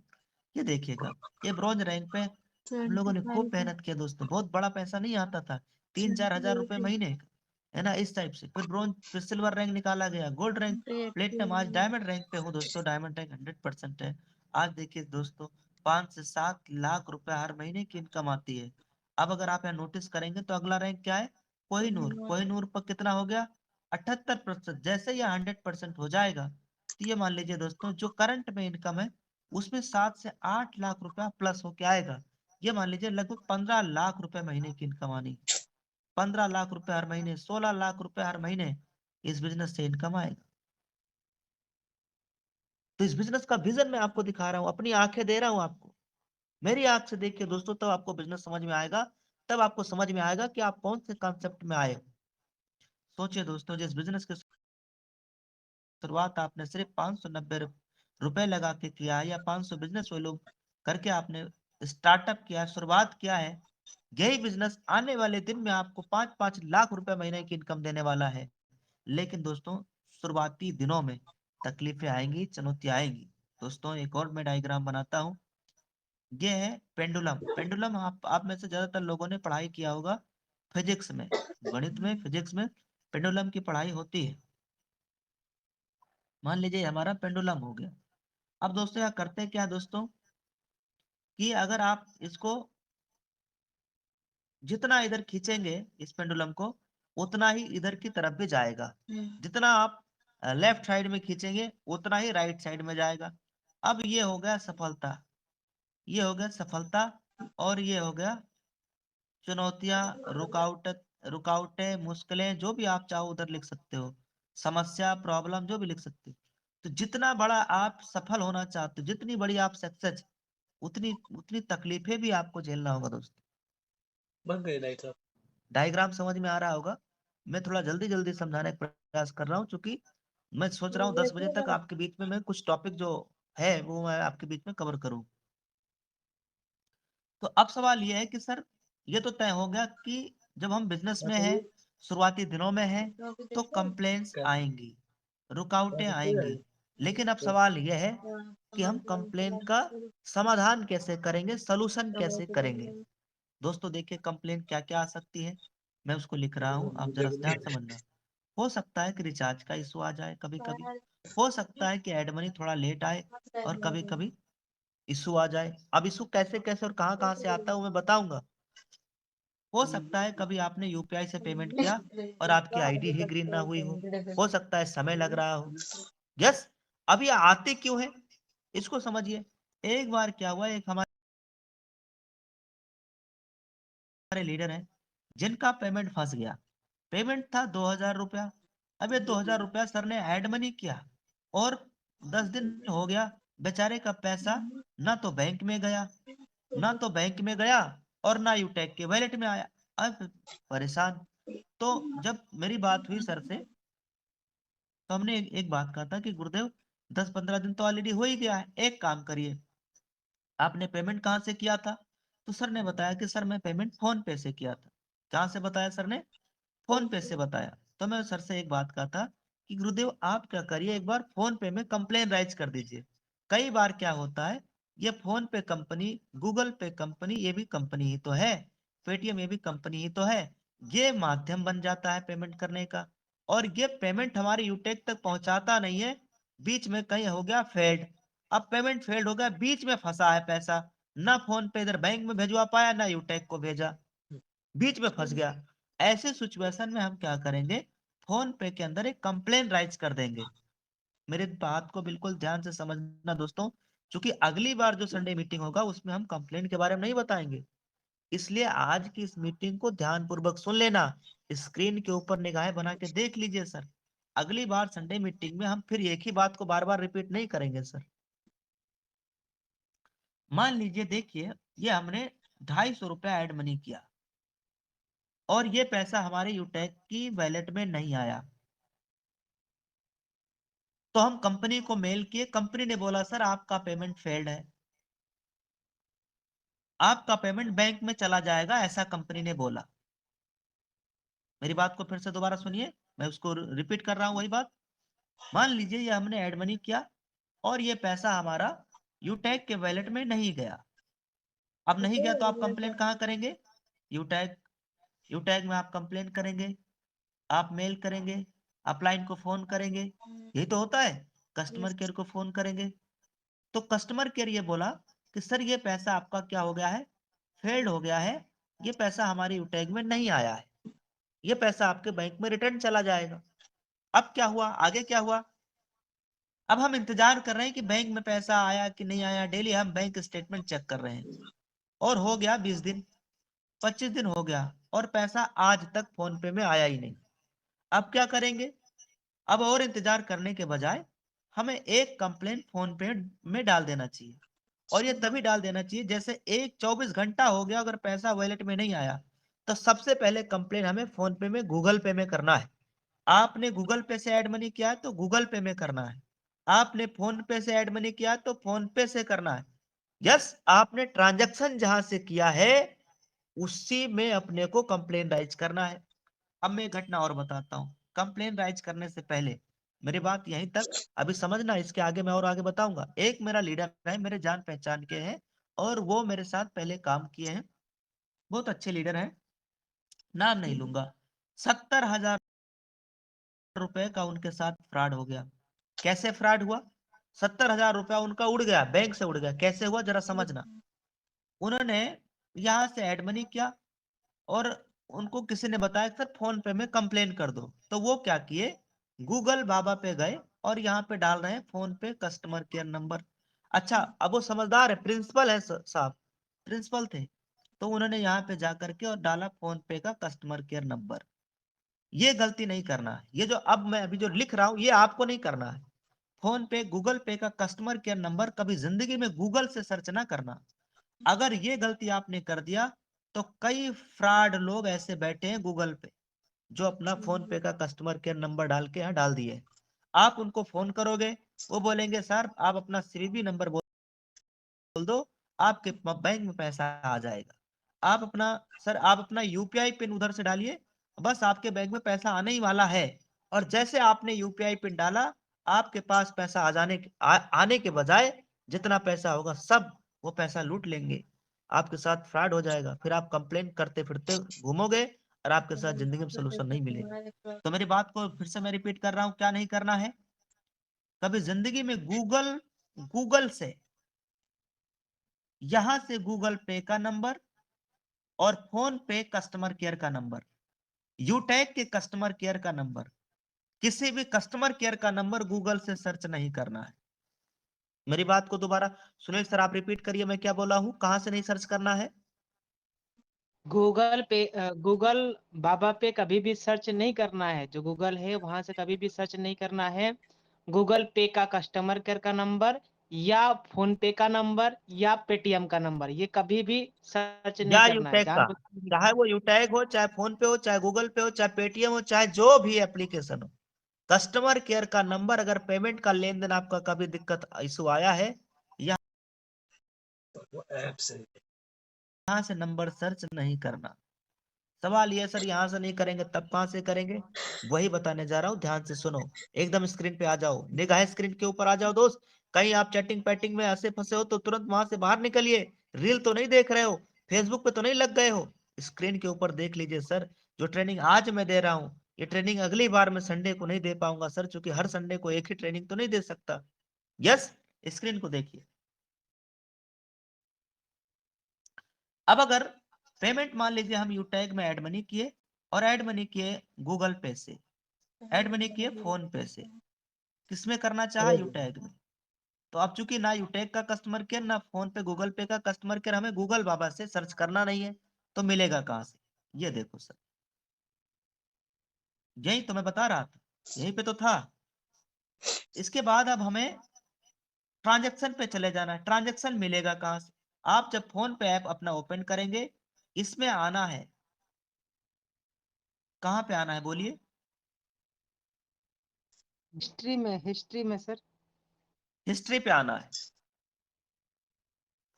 ये देखिएगा, ये ब्रॉन्ज रैंक पे हम लोगों ने खूब मेहनत किया दोस्तों, बहुत बड़ा पैसा नहीं आता था, 3 4 हजार रुपए महीने का, है ना, इस टाइप से। फिर ब्रॉन्ज, फिर सिल्वर रैंक निकाला गया, गोल्ड रैंक, प्लेटिनम, आज डायमंड रैंक पे हूँ दोस्तों, डायमंड रैंक 100% है। आज देखिए दोस्तों, 5 से 7 लाख रुपए हर महीने की इनकम आती है। अब अगर आप यहाँ नोटिस करेंगे, तो अगला रैंक क्या है, कोहिनूर। कोहिनूर पर कितना हो गया, 78%। जैसे ये 100% हो जाएगा तो ये मान लीजिए दोस्तों जो करंट में इनकम है उसमें 7 से 8 लाख रुपया प्लस होके आएगा। ये मान लीजिए लगभग 15 लाख रुपए महीने की इनकम आनी। 15 लाख रुपए हर महीने, 16 लाख रुपए हर महीने इस बिजनेस से इनकम आएगा। तो इस बिजनेस का विजन मैं आपको दिखा रहा हूँ, अपनी आंखें दे रहा हूँ आपको। मेरी आंख से देखिए दोस्तों, तब आपको बिजनेस समझ में आएगा। तब आपको समझ में आएगा कि आप कौन से कॉन्सेप्ट में आए हो। सोचिए दोस्तों, जिस बिजनेस की शुरुआत आपने सिर्फ 590 रुपए लगा के किया है, या 500 बिजनेस वो लोग करके आपने स्टार्टअप किया, शुरुआत किया है, यही बिजनेस आने वाले दिन में आपको 5-5 लाख रुपए महीने की इनकम देने वाला है। लेकिन दोस्तों शुरुआती दिनों में तकलीफें आएंगी, चुनौतियां आएंगी। दोस्तों एक और मैं डायग्राम बनाता हूँ। ये है पेंडुलम। पेंडुलम आप में से ज्यादातर लोगों ने पढ़ाई किया होगा फिजिक्स में, गणित में, फिजिक्स में पेंडुलम की पढ़ाई होती है। मान लीजिए हमारा पेंडुलम हो गया। अब दोस्तों यह करते क्या दोस्तों, कि अगर आप इसको जितना इधर खींचेंगे इस पेंडुलम को, उतना ही इधर की तरफ भी जाएगा। जितना आप लेफ्ट साइड में खींचेंगे उतना ही राइट साइड में जाएगा। अब ये हो गया सफलता, ये हो गया सफलता, और ये हो गया चुनौतियां, रुकावट, रुकावटें, मुश्किलें, जो भी आप चाहो उधर लिख सकते हो। समस्या, प्रॉब्लम, जो भी लिख सकते हो। तो जितना बड़ा आप सफल होना चाहते हो, जितनी बड़ी आप सक्सेस, उतनी उतनी तकलीफें भी आपको झेलना होगा दोस्तों। बन गए नहीं तो। डायग्राम समझ में आ रहा होगा। मैं थोड़ा जल्दी जल्दी समझाने का प्रयास कर रहा हूँ, क्योंकि मैं सोच रहा हूँ 10 बजे तक आपके बीच में मैं कुछ टॉपिक जो है वो मैं आपके बीच में कवर करूँ। तो अब सवाल ये है कि सर ये तो तय हो गया कि जब हम बिजनेस में हैं, शुरुआती दिनों में हैं, तो कंप्लेंट्स आएंगी, रुकावटें आएंगी। लेकिन अब सवाल यह है कि हम कंप्लेन का समाधान कैसे करेंगे, सलूशन कैसे करेंगे। दोस्तों देखिए कंप्लेन क्या क्या आ सकती है, मैं उसको लिख रहा हूँ, आप जरा ध्यान समझना। हो सकता है कि रिचार्ज का इशू आ जाए कभी कभी, हो सकता है कि एड मनी थोड़ा लेट आए, और कभी कभी इशू आ जाए। अब इशू कैसे कैसे और कहाँ कहाँ से आता है वो मैं बताऊंगा। हो सकता है कभी आपने यूपीआई से पेमेंट किया और आपकी आईडी ही ग्रीन ना हुई हो सकता है समय लग रहा हो। यस। अब ये आते क्यों है, इसको समझिए। एक बार क्या हुआ, एक हमारे लीडर हैं जिनका पेमेंट फंस गया। पेमेंट था 2,000 रुपया। अब ये 2,000 रुपया सर ने ऐड मनी किया, और 10 दिन हो गया, बेचारे का पैसा ना तो बैंक में गया, ना तो बैंक में गया, और ना यूटेक के वॉलेट में आया। अब परेशान। तो जब मेरी बात हुई सर से, तो हमने एक बात कहा था कि गुरुदेव 10-15 दिन तो ऑलरेडी हो ही गया है, एक काम करिए, आपने पेमेंट कहाँ से किया था। तो सर ने बताया कि सर मैं पेमेंट फोन पे से किया था। कहाँ से बताया सर ने, फोन पे से बताया। तो मैं सर से एक बात कहा था कि गुरुदेव आप क्या करिए, एक बार फोन पे में कंप्लेन राइज कर दीजिए। कई बार क्या होता है, ये फोन पे कंपनी, गूगल पे कंपनी, ये भी कंपनी ही तो है, पेटीएम ये भी कंपनी ही तो है, ये माध्यम बन जाता है पेमेंट करने का, और ये पेमेंट हमारे यूटेक तक पहुंचाता नहीं है, बीच में कहीं हो गया फेल्ड। अब पेमेंट फेल्ड हो गया, बीच में फंसा है पैसा, ना फोन पे इधर बैंक में भेजवा पाया, ना यूटेक को भेजा, बीच में फंस गया। ऐसे सिचुएशन में हम क्या करेंगे, फोन पे के अंदर एक कंप्लेन राइज कर देंगे। मेरे बात को बिल्कुल ध्यान से समझना दोस्तों, क्योंकि अगली बार जो संडे मीटिंग होगा उसमें हम कंप्लेन के बारे में नहीं बताएंगे। इसलिए आज की इस मीटिंग को ध्यान पूर्वक सुन लेना, स्क्रीन के ऊपर निगाहें बना के देख लीजिए सर। अगली बार संडे मीटिंग में हम फिर एक ही बात को बार बार रिपीट नहीं करेंगे सर। मान लीजिए देखिए, ये हमने 250 रुपया एड मनी किया, और ये पैसा हमारे यूटेक की वैलेट में नहीं आया। तो हम कंपनी को मेल किए, कंपनी ने बोला सर आपका पेमेंट फेल्ड है, आपका पेमेंट बैंक में चला जाएगा, ऐसा कंपनी ने बोला। मेरी बात को फिर से दोबारा सुनिए, मैं उसको रिपीट कर रहा हूं वही बात। मान लीजिए ये हमने एड मनी किया, और ये पैसा हमारा यूटैग के वैलेट में नहीं गया। अब नहीं गया तो आप कंप्लेन कहाँ करेंगे, यूटैग, यूटैग में आप कंप्लेन करेंगे, आप मेल करेंगे, अपलाइन को फोन करेंगे, यही तो होता है। कस्टमर केयर को फोन करेंगे। तो कस्टमर केयर ये बोला कि सर ये पैसा आपका क्या हो गया है, फेल्ड हो गया है, ये पैसा हमारे यूटैग में नहीं आया है, ये पैसा आपके बैंक में रिटर्न चला जाएगा। अब क्या हुआ, आगे क्या हुआ? अब हम इंतजार कर रहे हैं कि बैंक में पैसा आया कि नहीं आया। डेली हम बैंक स्टेटमेंट चेक कर रहे हैं और हो गया 20 दिन, 25 दिन हो गया और पैसा आज तक फोन पे में आया ही नहीं। अब क्या करेंगे? अब और इंतजार करने के बजाय हमें एक कंप्लेंट फोन पे में डाल देना चाहिए। और ये तभी डाल देना चाहिए जैसे एक 24 घंटा हो गया अगर पैसा वॉलेट में नहीं आया, तो सबसे पहले कंप्लेंट हमें फोन पे में, गूगल पे में करना है। आपने गूगल पे से ऐड मनी किया है तो गूगल पे में करना है। आपने फोन पे से ऐड मनी किया तो फोन पे से करना है। यस, आपने ट्रांजैक्शन जहां से किया है उसी में अपने को कंप्लेन राइज करना है। अब मैं एक घटना और बताता हूँ कंप्लेन राइज करने से पहले। मेरी बात यहीं तक, अभी समझना, इसके आगे मैं और आगे बताऊंगा। एक मेरा लीडर है, मेरे जान पहचान के हैं और वो मेरे साथ पहले काम किए हैं, बहुत अच्छे लीडर हैं, नाम नहीं लूंगा। 70,000 रुपए का उनके साथ फ्रॉड हो गया। कैसे फ्रॉड हुआ? 70,000 रुपया उनका उड़ गया, बैंक से उड़ गया। कैसे हुआ जरा समझना। उन्होंने यहाँ से एड मनी किया और उनको किसी ने बताया सर फोन पे में कंप्लेन कर दो, तो वो क्या किए, गूगल बाबा पे गए और यहाँ पे डाल रहे हैं फोन पे कस्टमर केयर नंबर। अच्छा, अब वो समझदार है, प्रिंसिपल है साहब, प्रिंसिपल थे, तो उन्होंने यहाँ पे जा करके और डाला फोन पे का कस्टमर केयर नंबर। ये गलती नहीं करना है, ये जो अब मैं अभी जो लिख रहा हूं ये आपको नहीं करना है। फोन पे, गूगल पे का कस्टमर केयर नंबर कभी जिंदगी में गूगल से सर्च ना करना। अगर ये गलती आपने कर दिया तो कई फ्रॉड लोग ऐसे बैठे हैं गूगल पे जो अपना फोन पे का कस्टमर केयर नंबर डाल के यहाँ डाल दिए। आप उनको फोन करोगे, वो बोलेंगे सर आप अपना सीवीवी नंबर बोल दो, आपके बैंक में पैसा आ जाएगा। आप अपना, सर आप अपना यूपीआई पिन उधर से डालिए, बस आपके बैंक में पैसा आने ही वाला है। और जैसे आपने यूपीआई पिन डाला, आपके पास पैसा आने के बजाय जितना पैसा होगा सब वो पैसा लूट लेंगे। आपके साथ फ्रॉड हो जाएगा, फिर आप कंप्लेन करते फिरते घूमोगे और आपके साथ जिंदगी में सोल्यूशन नहीं मिलेगा। तो मेरी बात को फिर से मैं रिपीट कर रहा हूँ, क्या नहीं करना है? कभी जिंदगी में गूगल से, यहां से गूगल पे का नंबर और फोन पे कस्टमर केयर का नंबर, यूटैग के कस्टमर केयर का नंबर, किसी भी कस्टमर केयर का नंबर गूगल से सर्च नहीं करना है। मेरी बात को दोबारा सुनील सर आप रिपीट करिए, मैं क्या बोला हूं, कहां से नहीं सर्च करना है? गूगल पे, गूगल बाबा पे कभी भी सर्च नहीं करना है। जो गूगल है वहां से कभी भी सर्च नहीं करना है। गूगल पे का कस्टमर केयर का नंबर या फोन पे का नंबर या पेटीएम का नंबर, ये कभी भी सर्च नहीं या करना है। यूटैग का, जान चाहे वो यूटैग हो, चाहे फोन पे हो, चाहे गूगल पे हो, चाहे पेटीएम हो, चाहे जो भी एप्लीकेशन हो, कस्टमर केयर का नंबर, अगर पेमेंट का लेन देन आपका कभी दिक्कत इशू आया है, वो ऐप से यहाँ से नंबर सर्च नहीं करना। सवाल ये सर यहाँ से नहीं करेंगे तब कहाँ से करेंगे? वही बताने जा रहा हूँ, ध्यान से सुनो। एकदम स्क्रीन पे आ जाओ, निगाह स्क्रीन के ऊपर आ जाओ दोस्त। कहीं आप चैटिंग पैटिंग में ऐसे फंसे हो तो तुरंत वहां से बाहर निकलिए। रील तो नहीं देख रहे हो, फेसबुक पे तो नहीं लग गए हो? स्क्रीन के ऊपर देख लीजिए सर। जो ट्रेनिंग आज मैं दे रहा हूँ, ये ट्रेनिंग अगली बार मैं संडे को नहीं दे पाऊंगा सर, क्योंकि हर संडे को एक ही ट्रेनिंग तो नहीं दे सकता। यस, स्क्रीन को देखिए। अब अगर पेमेंट मान लीजिए हम यूटैग में ऐड मनी किए और ऐड मनी किए गूगल पे से, ऐड मनी किए फोन पे से, किसमें करना चाहा? यूटैग में। तो अब चूंकि ना यूटैग का कस्टमर केयर ना फोन पे गूगल पे का कस्टमर केयर हमें गूगल बाबा से सर्च करना नहीं है, तो मिलेगा कहां से? ये देखो सर, यही तो मैं बता रहा था, यहीं पे तो था। इसके बाद अब हमें ट्रांजेक्शन पे चले जाना है। ट्रांजेक्शन मिलेगा कहां से? आप जब फोन पे ऐप अपना ओपन करेंगे, इसमें आना है। कहां पे आना है बोलिए? हिस्ट्री में सर। हिस्ट्री पे आना है।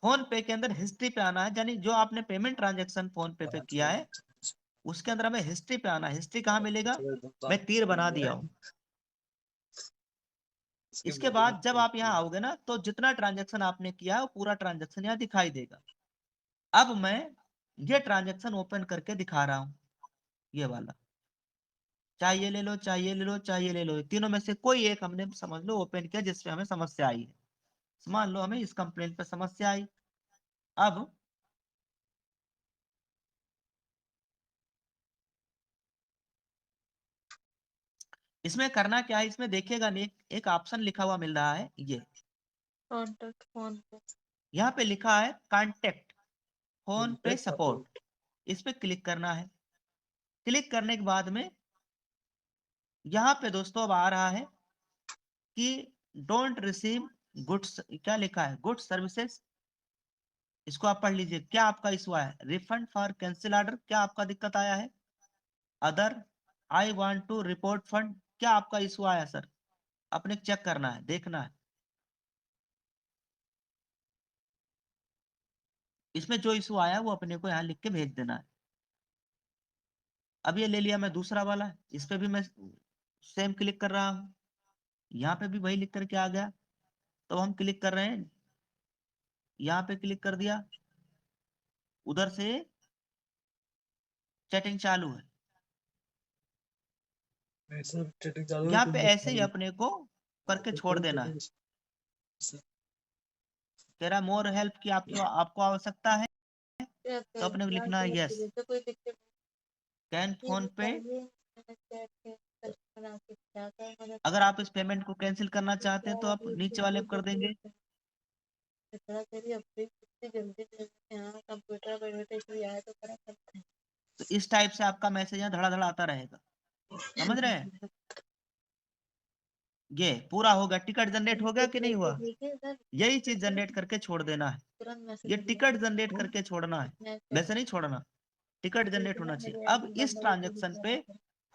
फोन पे के अंदर हिस्ट्री पे आना है, यानी जो आपने पेमेंट ट्रांजैक्शन फोन पे किया है उसके अंदर हमें हिस्ट्री पे आना है। हिस्ट्री कहाँ मिलेगा? मैं तीर बना दिया हूं। इसके बाद जब आप यहाँ आओगे ना, तो जितना ट्रांजैक्शन आपने किया है वो पूरा ट्रांजैक्शन यहाँ दिखाई देगा। अब मैं ये ट्रांजैक्शन ओपन करके दिखा रहा हूँ, ये वाला। चाहे ये ले लो, चाहे ये ले लो, चाहे ये ले लो, तीनों में से कोई एक हमने समझ लो ओपन किया जिसमें हमें समस्या आई है। मान लो हमें इस कंप्लेंट पे समस्या आई। अब इसमें करना क्या है, इसमें देखिएगा नहीं, एक ऑप्शन लिखा हुआ मिल रहा है, ये कॉन्टैक्ट फोन पे। यहाँ पे लिखा है कॉन्टेक्ट फोन पे कॉन्टैक्ट सपोर्ट, इस पे क्लिक करना है। क्लिक करने के बाद में यहाँ पे दोस्तों अब आ रहा है कि डोंट रिसीव गुड्स, क्या लिखा है, गुड्स सर्विसेज। इसको आप पढ़ लीजिए, क्या आपका इशू है, रिफंड फॉर कैंसिल ऑर्डर, क्या आपका दिक्कत आया है, other I want to report fund, क्या आपका इशू आया सर, अपने चेक करना है, देखना है। इसमें जो इशू आया वो अपने को यहाँ लिख के भेज देना है। अब ये ले लिया मैं दूसरा वाला, इस पे भी मैं सेम क्लिक कर रहा हूँ, यहाँ पे भी वही लिख करके आ गया। तो हम क्लिक कर रहे हैं, यहाँ पे क्लिक कर दिया, उधर से चैटिंग चालू है। सर चैटिंग चालू है यहाँ तो पे मैं ऐसे ही अपने को करके छोड़ देना है। तेरा मोर हेल्प की आपको आवश्यकता है, तो अपने को लिखना है यस। तो कोई दिक्कत कैन नहीं फोन पे, बताइए, मैंने चैट के कस्टमर आपकी क्या क्या मदद अगर आप इस पेमेंट को कैंसिल करना चाहते हैं तो आप नीचे वाले पर कर देंगे। इतना करिए अपडेट कितनी जल्दी दे देते हैं। हाँ, कंप्यूटर पर कोई आए तो करा सकते हैं। तो इस टाइप से आपका मैसेज यहाँ धड़ा आता रहेगा, समझ रहे हैं। ये पूरा होगा, टिकट जनरेट हो गया कि नहीं हुआ, देखिए सर, यही चीज जनरेट करके छोड़ देना है। तुरंत ये मैसेज टिकट जनरेट करके छोड़ना है, मैं वैसे नहीं छोड़ना, टिकट जनरेट होना चाहिए। अब इस ट्रांजेक्शन पे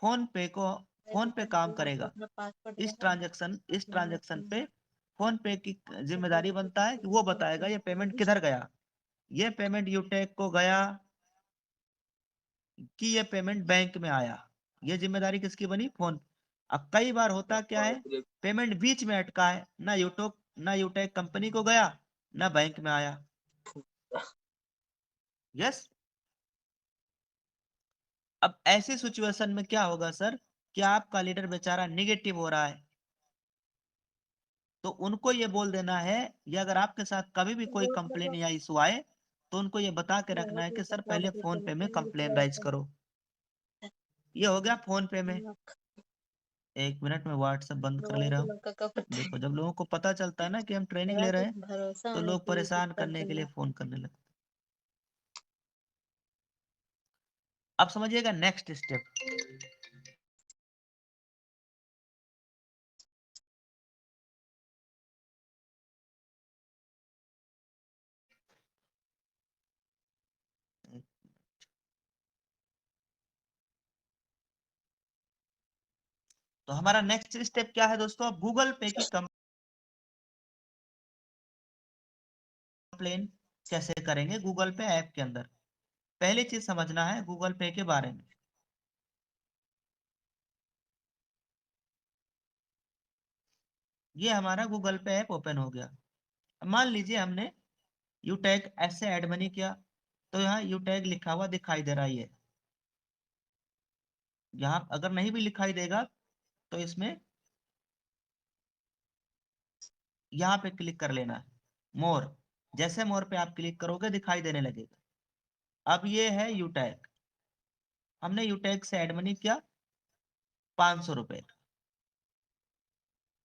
फोन पे को, फोन पे काम करेगा। अपना पासवर्ड इस ट्रांजेक्शन पे फोन पे की जिम्मेदारी बनता है कि वो बताएगा ये पेमेंट किधर गया, ये पेमेंट यूटेक को गया कि ये पेमेंट बैंक में आया, ये जिम्मेदारी किसकी बनी, फोन। अब कई बार होता क्या है, पेमेंट बीच में अटका है, ना यूटेक कंपनी को गया, ना बैंक में आया। यस। अब ऐसी सिचुएशन में क्या होगा सर, कि आपका लीडर बेचारा निगेटिव हो रहा है, तो उनको ये बोल देना है, या अगर आपके साथ कभी भी कोई कंप्लेन या इशू आए तो उनको ये बता के रखना है कि सर पहले फोन पे में कंप्लेन राइज करो। ये हो गया फोन पे में। एक मिनट में व्हाट्सएप बंद कर ले रहा हूँ। देखो जब लोगों को पता चलता है ना कि हम ट्रेनिंग ले रहे हैं, भरोसा तो होना लोग चाहिए परेशान कर करने के लिए देना। फोन करने लगते। अब समझिएगा नेक्स्ट स्टेप। तो हमारा नेक्स्ट स्टेप क्या है दोस्तों, गूगल पे की कंप्लेन कैसे करेंगे गूगल पे ऐप के अंदर। पहली चीज समझना है गूगल पे के बारे में। ये हमारा गूगल पे ऐप ओपन हो गया। अब मान लीजिए हमने यूटैग ऐसे ऐड मनी किया, तो यहाँ यूटैग लिखा हुआ दिखाई दे रहा है। यहाँ अगर नहीं भी दिखाई देगा तो इसमें यहाँ पे क्लिक कर लेना है, मोर। जैसे मोर पे आप क्लिक करोगे दिखाई देने लगेगा। अब ये है यूटैग, हमने यूटैग से ऐड मनी किया 500 रुपए,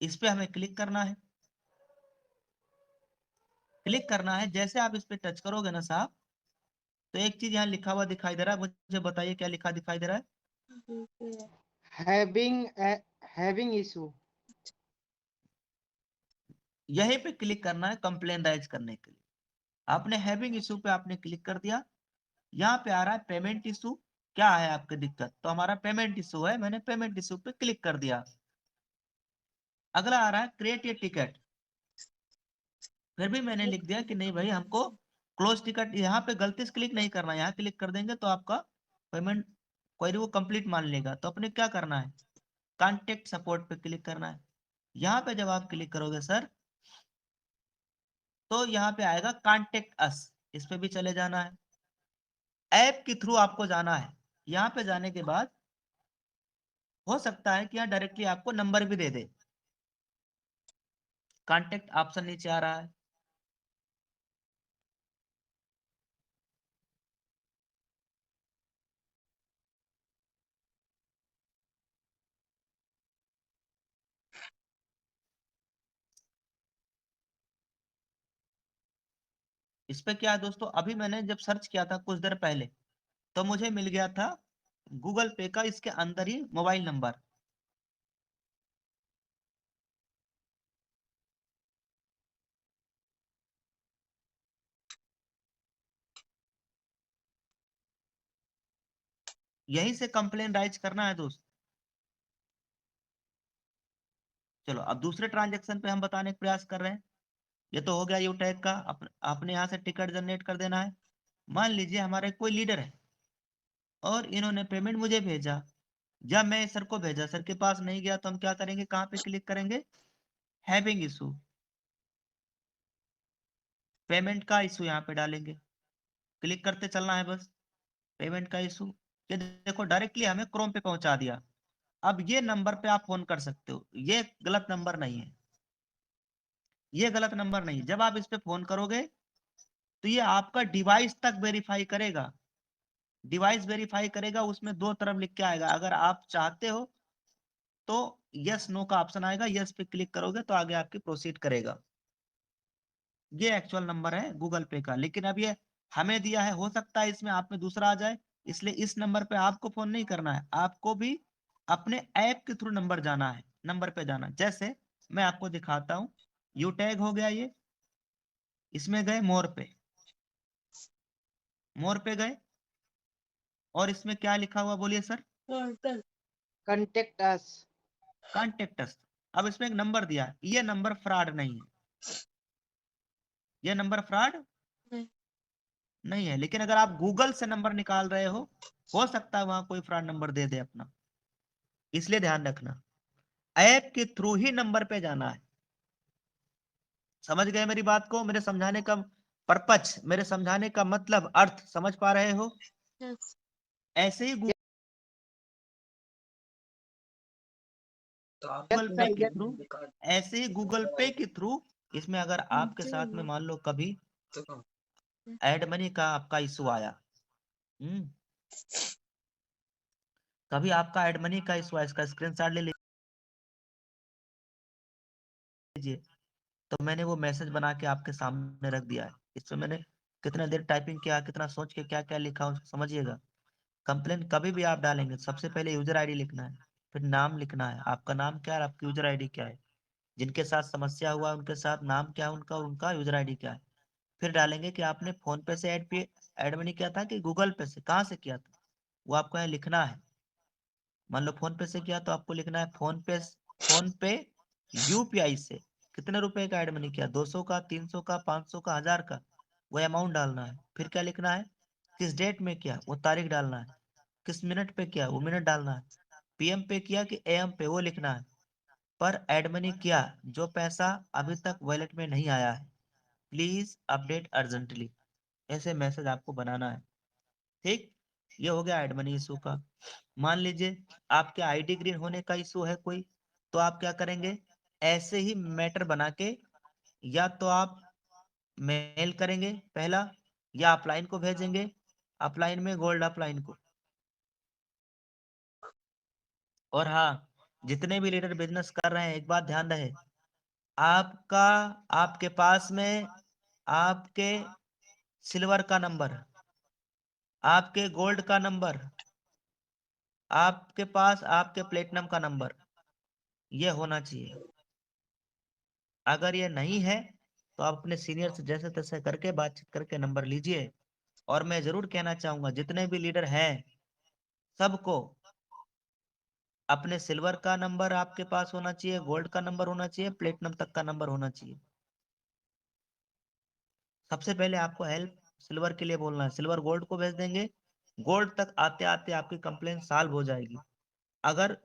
इस पे हमें क्लिक करना है। क्लिक करना है, जैसे आप इस पे टच करोगे ना साहब, तो एक चीज यहाँ लिखा हुआ दिखाई दे रहा है, मुझे बताइए क्या लिखा दिखाई दे रहा है। Having issue. यहीं पे क्लिक करना है कंप्लेन राइज करने के लिए। आपने हैविंग इशू पे आपने क्लिक कर दिया, यहाँ पे आ रहा है पेमेंट इशू, क्या है आपकी दिक्कत, तो हमारा पेमेंट इशू है, मैंने पेमेंट इशू पे क्लिक कर दिया। अगला आ रहा है क्रिएट ए टिकट, फिर भी मैंने लिख दिया कि नहीं भाई हमको क्लोज टिकट, यहाँ पे गलती से क्लिक नहीं करना, यहाँ क्लिक कर देंगे तो आपका पेमेंट क्वेरी वो कंप्लीट मान लेगा। तो अपने क्या करना है, कांटेक्ट सपोर्ट पे क्लिक करना है। यहाँ पे जब आप क्लिक करोगे सर, तो यहाँ पे आएगा कांटेक्ट अस, इस पे भी चले जाना है। ऐप के थ्रू आपको जाना है, यहाँ पे जाने के बाद हो सकता है कि यहाँ डायरेक्टली आपको नंबर भी दे दे, कांटेक्ट ऑप्शन नीचे आ रहा है। इस पे क्या है दोस्तों, अभी मैंने जब सर्च किया था कुछ देर पहले, तो मुझे मिल गया था गूगल पे का इसके अंदर ही मोबाइल नंबर। यहीं से कंप्लेन राइज करना है दोस्त। चलो अब दूसरे ट्रांजेक्शन पे हम बताने का प्रयास कर रहे हैं। ये तो हो गया यूटैग का, अपने यहाँ से टिकट जनरेट कर देना है। मान लीजिए हमारे कोई लीडर है और इन्होंने पेमेंट मुझे भेजा, जब मैं सर को भेजा, सर के पास नहीं गया, तो हम क्या करेंगे, कहाँ पे क्लिक करेंगे, हैविंग इशू, पेमेंट का इशू यहाँ पे डालेंगे, क्लिक करते चलना है बस, पेमेंट का इशू। ये देखो डायरेक्टली हमें क्रोम पे पहुंचा दिया। अब ये नंबर पे आप फोन कर सकते हो, ये गलत नंबर नहीं है, ये गलत नंबर नहीं है। जब आप इस पे फोन करोगे तो ये आपका डिवाइस तक वेरीफाई करेगा, डिवाइस वेरीफाई करेगा, उसमें दो तरफ लिख के आएगा। अगर आप चाहते हो तो यस नो का ऑप्शन आएगा, यस पे क्लिक करोगे तो आगे आपकी प्रोसीड करेगा। ये एक्चुअल नंबर है गूगल पे का, लेकिन अब ये हमें दिया है, हो सकता है इसमें आप में दूसरा आ जाए, इसलिए इस नंबर पे आपको फोन नहीं करना है, आपको भी अपने ऐप के थ्रू नंबर जाना है, नंबर पे जाना। जैसे मैं आपको दिखाता हूँ, यू टैग हो गया ये, इसमें गए मोर पे, मोर पे गए, और इसमें क्या लिखा हुआ बोलिए sir, contact. Contact us. Contact us. अब इसमें एक नंबर दिया है, ये नंबर फ्रॉड नहीं है, ये नंबर फ्रॉड नहीं। नहीं है। लेकिन अगर आप गूगल से नंबर निकाल रहे हो सकता है वहां कोई फ्रॉड नंबर दे दे अपना, इसलिए ध्यान रखना ऐप के थ्रू ही नंबर पे जाना है। समझ गए मेरी बात को, मेरे समझाने का पर्पज, मेरे समझाने का मतलब, अर्थ समझ पा रहे हो। यस। ऐसे ही तो आप यस गूगल पे सर, के यस। थ्रू, ऐसे ही गूगल पे के थ्रू इसमें अगर आपके साथ में मान लो कभी तो एड मनी का आपका इशू आया, हम्म, कभी आपका एड मनी का इशू आया, इसका स्क्रीनशॉट ले लीजिए। तो मैंने वो मैसेज बना के आपके सामने रख दिया है, इसमें मैंने कितना देर टाइपिंग किया, कितना सोच के क्या क्या लिखा उसको समझिएगा। कंप्लेन कभी भी आप डालेंगे, सबसे पहले यूजर आईडी लिखना है, फिर नाम लिखना है, आपका नाम क्या है, आपकी यूजर आईडी क्या है, जिनके साथ समस्या हुआ उनके साथ नाम क्या है उनका, उनका यूजर आईडी क्या है। फिर डालेंगे कि आपने फोन पे से ऐड मनी किया था कि गूगल पे से, कहाँ से किया था, वो आपको यहाँ लिखना है। मान लो फोन पे से किया तो आपको लिखना है फोन पे यूपीआई से कितने रुपए का ऐड मनी किया, 200 का, 300 का, 500 का, 1000 का, वो अमाउंट डालना है। फिर क्या लिखना है, किस डेट में किया, वो तारीख डालना है, किस मिनट पे किया, वो मिनट डालना है, पीएम पे किया कि एएम पे, वो लिखना है। पर ऐड मनी किया, जो पैसा अभी तक वॉलेट में नहीं आया है, प्लीज अपडेट अर्जेंटली, ऐसे मैसेज आपको बनाना है। ठीक, ये हो गया एड मनी इशू का। मान लीजिए आपके आईडी ग्रीन होने का इशू है कोई, तो आप क्या करेंगे, ऐसे ही मैटर बना के, या तो आप मेल करेंगे पहला, या अपलाइन को भेजेंगे, अपलाइन में गोल्ड अपलाइन को। और हाँ, जितने भी लीडर बिजनेस कर रहे हैं एक बात ध्यान रहे, आपका, आपके पास में आपके सिल्वर का नंबर, आपके गोल्ड का नंबर, आपके पास आपके प्लेटिनम का नंबर, ये होना चाहिए। अगर ये नहीं है तो आप अपने सीनियर से जैसे तैसे करके बातचीत करके नंबर लीजिए। और मैं जरूर कहना चाहूंगा जितने भी लीडर हैं सबको अपने सिल्वर का नंबर आपके पास होना चाहिए, गोल्ड का नंबर होना चाहिए, प्लेटिनम तक का नंबर होना चाहिए। सबसे पहले आपको हेल्प सिल्वर के लिए बोलना है, सिल्वर गोल्ड को भेज देंगे, गोल्ड तक आते आते आपकी कंप्लेन सॉल्व हो जाएगी। अगर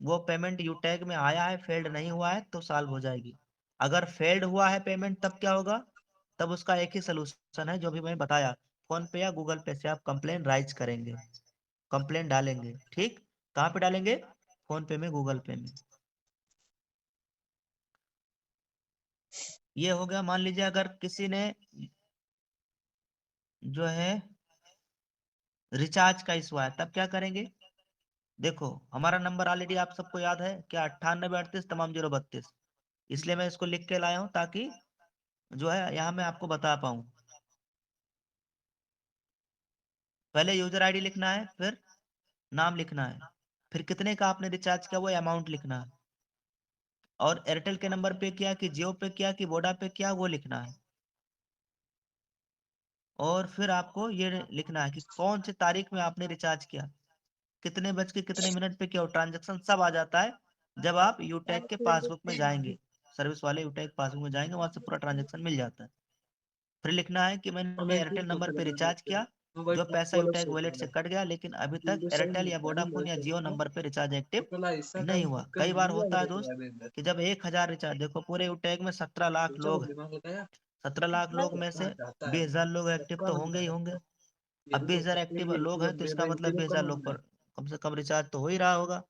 वो पेमेंट यूटैग में आया है, फेल्ड नहीं हुआ है, तो सॉल्व हो जाएगी। अगर फेल्ड हुआ है पेमेंट, तब क्या होगा, तब उसका एक ही सोल्यूशन है जो भी मैंने बताया, फोन पे या गूगल पे से आप कंप्लेन राइज करेंगे, कंप्लेन डालेंगे। ठीक, कहाँ पे डालेंगे, फोन पे में, गूगल पे में। ये हो गया। मान लीजिए अगर किसी ने जो है रिचार्ज का इशू आया, तब क्या करेंगे, देखो हमारा नंबर ऑलरेडी आप सबको याद है क्या, 9838 तमाम 032, इसलिए मैं इसको लिख के लाया हूं ताकि जो है यहाँ मैं आपको बता पाऊँ। पहले यूजर आईडी लिखना है, फिर नाम लिखना है, फिर कितने का आपने रिचार्ज किया वो अमाउंट लिखना है, और एयरटेल के नंबर पे किया कि जियो पे किया कि वोडा पे किया वो लिखना है। और फिर आपको ये लिखना है कि कौन सी तारीख में आपने रिचार्ज किया, कितने बज के कितने मिनट पे किया। ट्रांजेक्शन सब आ जाता है जब आप यूटेक के पासबुक में जाएंगे, सर्विस वाले यूटेक पासबुक में जाएंगे, वहां से पूरा ट्रांजेक्शन मिल जाता है। फिर लिखना है कि और मैंने मैं एयरटेल क्यों नंबर सोच पे रहा रिचार्ज था किया, मैं भाई जो पैसा आपको अलग यूटेक सोच वॉलेट रहा से था कट गया, लेकिन अभी तक जिनको समझ एयरटेल नहीं या आता ना वोडाफोन मैं या जियो कहता हूँ नंबर पे रिचार्ज तो एक्टिव पहला ऐसा नहीं काम हुआ। करके कई बार मूल्य होता है लेके दोस्त आए अंदर कि जब 1,000 रिचार्ज, देखो पूरे यूटेक में 17 लाख सोचा वो लोग हैं, दिमाग लगाया 17 लाख लोग में करना से चाहता है 20,000 लोग एक्टिव सबका तो बनता होंगे ही है होंगे। ये अब भी तो 20,000 सबके एक्टिव लिए लोग हैं मतलब तो इसका मेरा मतलब इसी को 20,000 कम लोग होना पर है कम से कम रिचार्ज तो हो ही रहा होगा।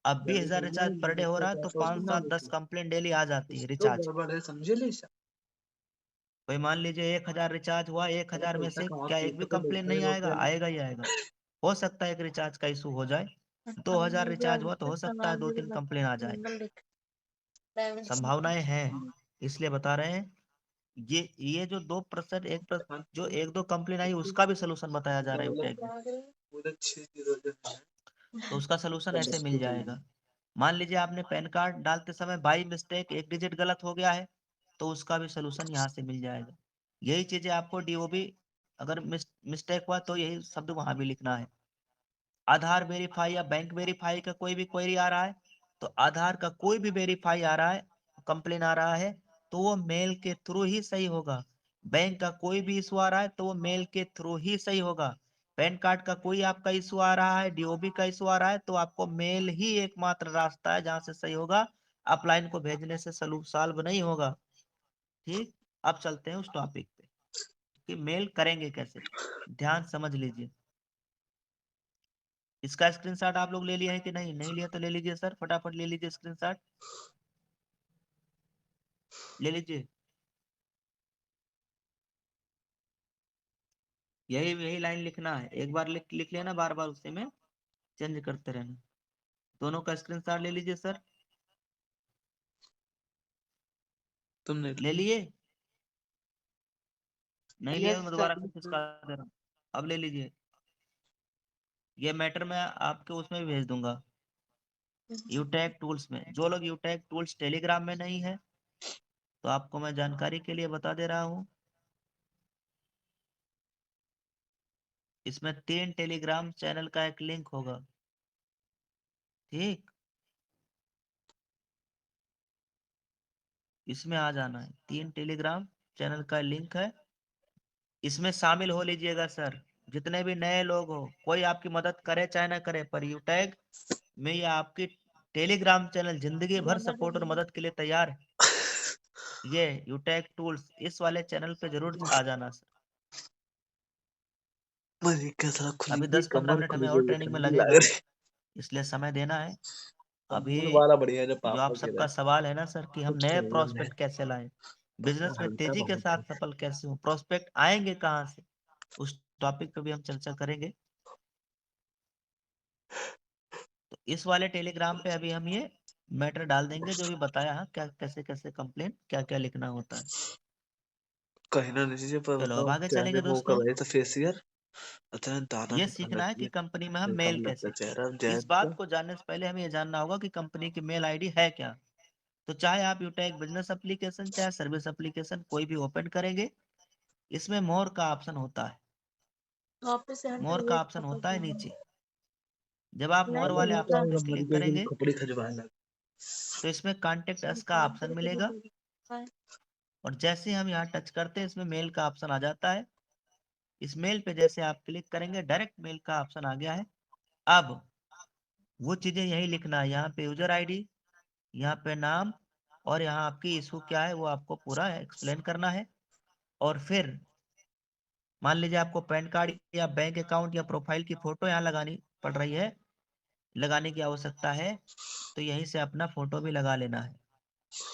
अब जब 20,000 समझ रिचार्ज पर डे हो रहा है तो 500 ना 7 10 कंप्लेंट डेली आ जाती है कुछ तो रिचार्ज। गड़बड़ है समझे लीसा भाई मान लीजिए 1,000 रिचार्ज हुआ, अरे 1,000 में पैसा से कमा क्या एक भी पैसे पे कंप्लेन बैठे नहीं रोटी आएगा? वाले आएगा ही आएगा। हो सकता है एक रिचार्ज का इशू हो जाए, 2,000 रिचार्ज हुआ तो हो सकता है 2-3 कंप्लेन आ जाए, सिंगल लिख डायमेंशन संभावनाएं हैं। इसलिए बता रहे हैं ये जो 2% खान जो को 1-2 कंप्लेन आई उसका भी सोल्यूशन बताया जा रहा है मतलब यूटेक में। मुझे 6 0 है तो उसका सोल्यूशन तो ऐसे बस मिल को जाएगा। मान लीजिए आपने पैन कार्ड डालते समय बाई मिस्टेक एक डिजिट गलत हो गया है, तो उसका भी सोल्यूशन यहाँ से मिल जाएगा। यही चीजें आपको डीओबी अगर मिस्टेक हुआ तो यही शब्द वहां भी लिखना है। आधार वेरीफाई या बैंक वेरीफाई का कोई भी क्वेरी आ रहा है, तो आधार का कोई भी वेरीफाई आ रहा है, कंप्लेन आ रहा है, तो वो मेल के थ्रू ही सही होगा। बैंक का कोई भी इशू आ रहा है तो वो मेल के थ्रू ही सही होगा। पैन कार्ड का कोई आपका इशू आ रहा है, डीओबी का इशू आ रहा है, तो आपको मेल ही एकमात्र रास्ता है जहां से सही होगा। अपलाइन को भेजने से सॉल्व नहीं होगा। ठीक। अब चलते हैं उस टॉपिक पे कि मेल करेंगे कैसे। ध्यान समझ लीजिए। इसका स्क्रीनशॉट आप लोग ले लिए हैं कि नहीं? नहीं लिया तो ले लीजिए सर, फटाफट ले लीजिए स्क्रीनशॉट, ले लीजिए। यही यही लाइन लिखना है, एक बार लिख लिख लेना, बार बार उसी में चेंज करते रहना। दोनों का स्क्रीनशॉट ले लीजिए सर। तुमने ले लिए? नहीं लिए यस तो मैं सर। दोबारा फिर किसका दे रहा हूँ। अब ले लीजिए। ये मैटर मैं आपके उसमें भी भेज दूंगा, यूटेक टूल्स में। जो लोग यूटेक टूल्स टेलीग्राम में नहीं है, तो आपको मैं जानकारी के लिए बता दे रहा हूँ, इसमें 3 टेलीग्राम चैनल का एक लिंक होगा। ठीक। इसमें आ जाना है, 3 टेलीग्राम चैनल का लिंक है, इसमें शामिल हो लीजिएगा सर। जितने भी नए लोग हो, कोई आपकी मदद करे चाहे ना करे, पर यूटैग में ये आपकी टेलीग्राम चैनल जिंदगी भर सपोर्ट और मदद के लिए तैयार है। ये यूटैग टूल्स इस वाले चैनल पे जरूर आ जाना सर। मुझे कैसा अभी खुली 10-15 कमर मिनट हमें खुली और हुई ट्रेनिंग में ठंडी लग लगेगा, रही इसलिए समय देना है। अब अभी मूड वाला बढ़िया है जब जो पापा आप के सबका रहे सवाल है ना सर कि हम कुछ नए चाहिए नहीं प्रोस्पेक्ट कैसे लाएं, पापा बिजनेस में हल्का तेजी के बहुत है साथ सफल कैसे हो, प्रोस्पेक्ट आएंगे कहाँ से, उस टॉपिक पे भी हम चर्चा करेंगे। तो इस वाले टेलीग्राम पे अभी हम ये मैटर डाल देंगे जो भी बताया है, क्या कैसे कैसे कंप्लेंट क्या क्या लिखना होता है। कहीं ना नीचे पर चलो अब बताओ आगे चेहरे चलेंगे वो कर दोस्तों। रहे थे फेसियर अचानक दाना ये निकलने सीखना लग है कि गया कंपनी में हम देखा मेल लगता कैसे चेहरा करें। इस जैद बात का को जानने से पहले हमें ये जानना होगा कि कंपनी की मेल आईडी है क्या। तो चाहे आप यूटेक बिजनेस एप्लीकेशन चाहे सर्विस एप्लीकेशन कोई भी ओपन करेंगे, इसमें मोर का ऑप्शन होता है। ऑफिस सेंटर मोर ये का ऑप्शन पता होता है चला नीचे। जब आप मोर नहीं वाले दूसरा ऑप्शन पे मन क्लिक के दिन करेंगे, खपड़ी खजवाने लग तो इसमें कांटेक्ट अस का काम ऑप्शन करके मिलेगा, जो और जैसे हम यहाँ टच करते हैं इसमें मेल का ऑप्शन आ जाता है। इस मेल पे जैसे आप क्लिक करेंगे डायरेक्ट मेल का ऑप्शन आ गया है। अब वो चीजें यही लिखना है, यहाँ पे यूजर आईडी, यहाँ पे नाम, और यहाँ आपकी इशू क्या है वो आपको पूरा एक्सप्लेन करना है। और फिर मान लीजिए आपको पैन कार्ड या बैंक अकाउंट या प्रोफाइल की फोटो यहाँ लगानी पड़ रही है, लगाने की आवश्यकता है, तो यहीं से अपना फोटो भी लगा लेना है।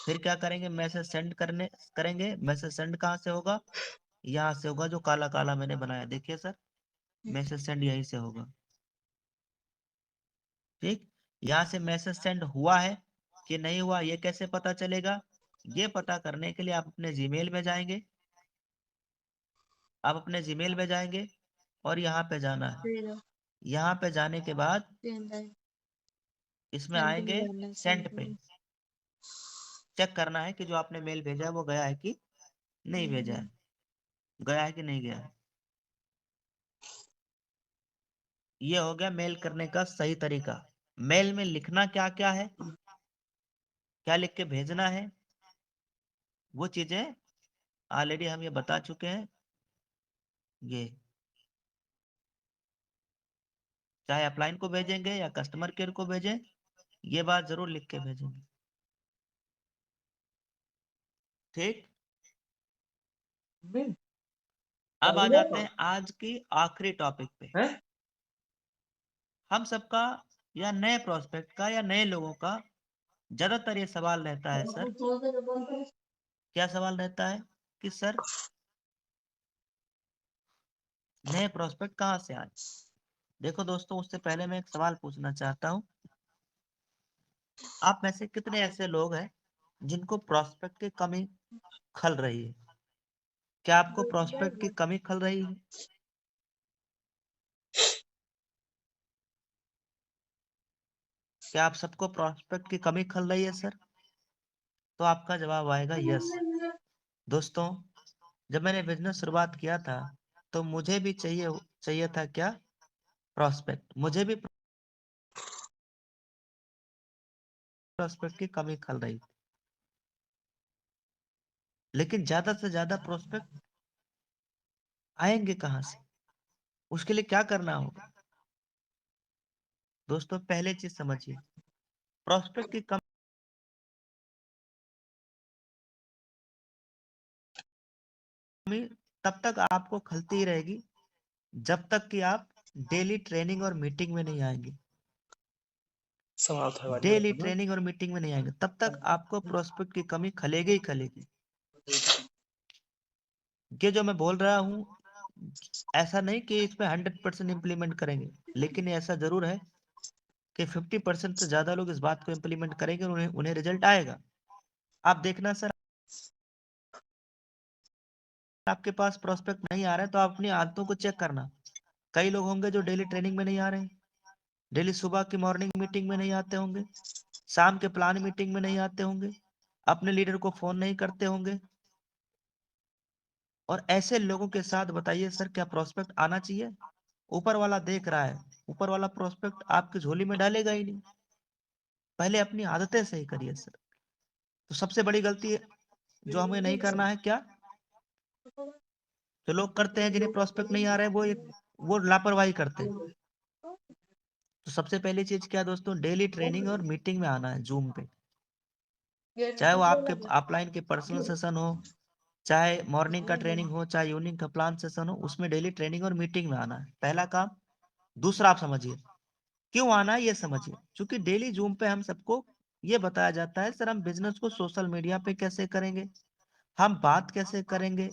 फिर क्या करेंगे, मैसेज सेंड करेंगे। मैसेज सेंड कहाँ से होगा? यहाँ से होगा, जो काला काला मैंने बनाया देखिए सर, मैसेज सेंड यहीं से होगा। ठीक। यहाँ से मैसेज सेंड हुआ है कि नहीं हुआ ये कैसे पता चलेगा? ये पता करने के लिए आप अपने जीमेल में जाएंगे, आप अपने जीमेल में जाएंगे और यहाँ पे जाना है। फिर यहाँ पे जाने के बाद इसमें सेंड में आएंगे जाना है, सेंड सेंड पे। में। चेक करना है कि जो आपने मेल भेजा है वो गया है कि नहीं भेजा है, गया है कि नहीं गया है। ये हो गया मेल करने का सही तरीका। मेल में लिखना क्या क्या है, क्या लिख के भेजना है, वो चीजें ऑलरेडी हम ये बता चुके हैं। ये चाहे अपलाइन को भेजेंगे या कस्टमर केयर को भेजें, ये बात जरूर लिख के भेजेंगे। ठीक, अब आ जाते हैं आज की आखिरी टॉपिक पे। हम सबका या नए प्रोस्पेक्ट का या नए लोगों का ज्यादातर ये सवाल रहता है सर, क्या सवाल रहता है कि सर नए प्रोस्पेक्ट कहाँ से आए। देखो दोस्तों, उससे पहले मैं एक सवाल पूछना चाहता हूँ, आप में से कितने ऐसे लोग हैं जिनको प्रोस्पेक्ट की कमी खल रही है? क्या आपको प्रोस्पेक्ट की कमी खल रही है? क्या आप सबको प्रोस्पेक्ट की कमी खल रही है सर? तो आपका जवाब आएगा यस। दोस्तों, जब मैंने बिजनेस शुरुआत किया था तो मुझे भी चाहिए चाहिए था क्या, प्रोस्पेक्ट। मुझे भी प्रोस्पेक्ट की कमी खल रही थी, लेकिन ज्यादा से ज्यादा प्रोस्पेक्ट आएंगे कहाँ से? उसके लिए क्या करना होगा? दोस्तों, पहले चीज समझिए, प्रोस्पेक्ट की कमी तब तक आपको खलती ही रहेगी जब तक कि आप डेली ट्रेनिंग और मीटिंग में नहीं आएंगे। सवाल था वाली डेली बात ना। ट्रेनिंग और मीटिंग में नहीं आएंगे तब तक आपको प्रोस्पेक्ट की कमी खलेगी ही खलेगी। ये जो मैं बोल रहा हूँ, ऐसा नहीं कि इसमें 100% इम्प्लीमेंट करेंगे, लेकिन ऐसा जरूर है कि 50% से ज्यादा लोग इस बात को इम्प्लीमेंट करेंगे और उन्हें उन्हें रिजल्ट आएगा। आप देखना सर, आपके पास प्रोस्पेक्ट नहीं आ रहा है तो आप अपनी आदतों को चेक करना। कई लोग होंगे जो डेली ट्रेनिंग में नहीं आ रहे हैं, डेली सुबह की मॉर्निंग मीटिंग में नहीं आते होंगे, शाम के प्लान मीटिंग में नहीं आते होंगे, अपने लीडर को फोन नहीं करते होंगे। और ऐसे लोगों के साथ बताइए सर, क्या प्रोस्पेक्ट आना चाहिए? ऊपर वाला देख रहा है, ऊपर वाला प्रोस्पेक्ट आपकी झोली में डालेगा ही नहीं। पहले अपनी आदतें सही करिए सर। तो सबसे बड़ी गलती जो हमें नहीं करना है क्या, जो लोग करते हैं जिन्हें प्रोस्पेक्ट नहीं आ रहा है, वो लापरवाही करते हैं। तो सबसे पहली चीज क्या दोस्तों, डेली ट्रेनिंग और मीटिंग में आना है जूम पे। चाहे वो आपके ऑफलाइन के पर्सनल सेशन हो, चाहे मॉर्निंग का ट्रेनिंग हो, चाहे इवनिंग का प्लान सेशन हो, उसमें डेली ट्रेनिंग और मीटिंग में आना है, पहला काम। दूसरा, आप समझिए क्यों आना है, ये समझिए। क्योंकि डेली जूम पे हम सबको ये बताया जाता है सर, हम बिजनेस को सोशल मीडिया पे कैसे करेंगे, हम बात कैसे करेंगे,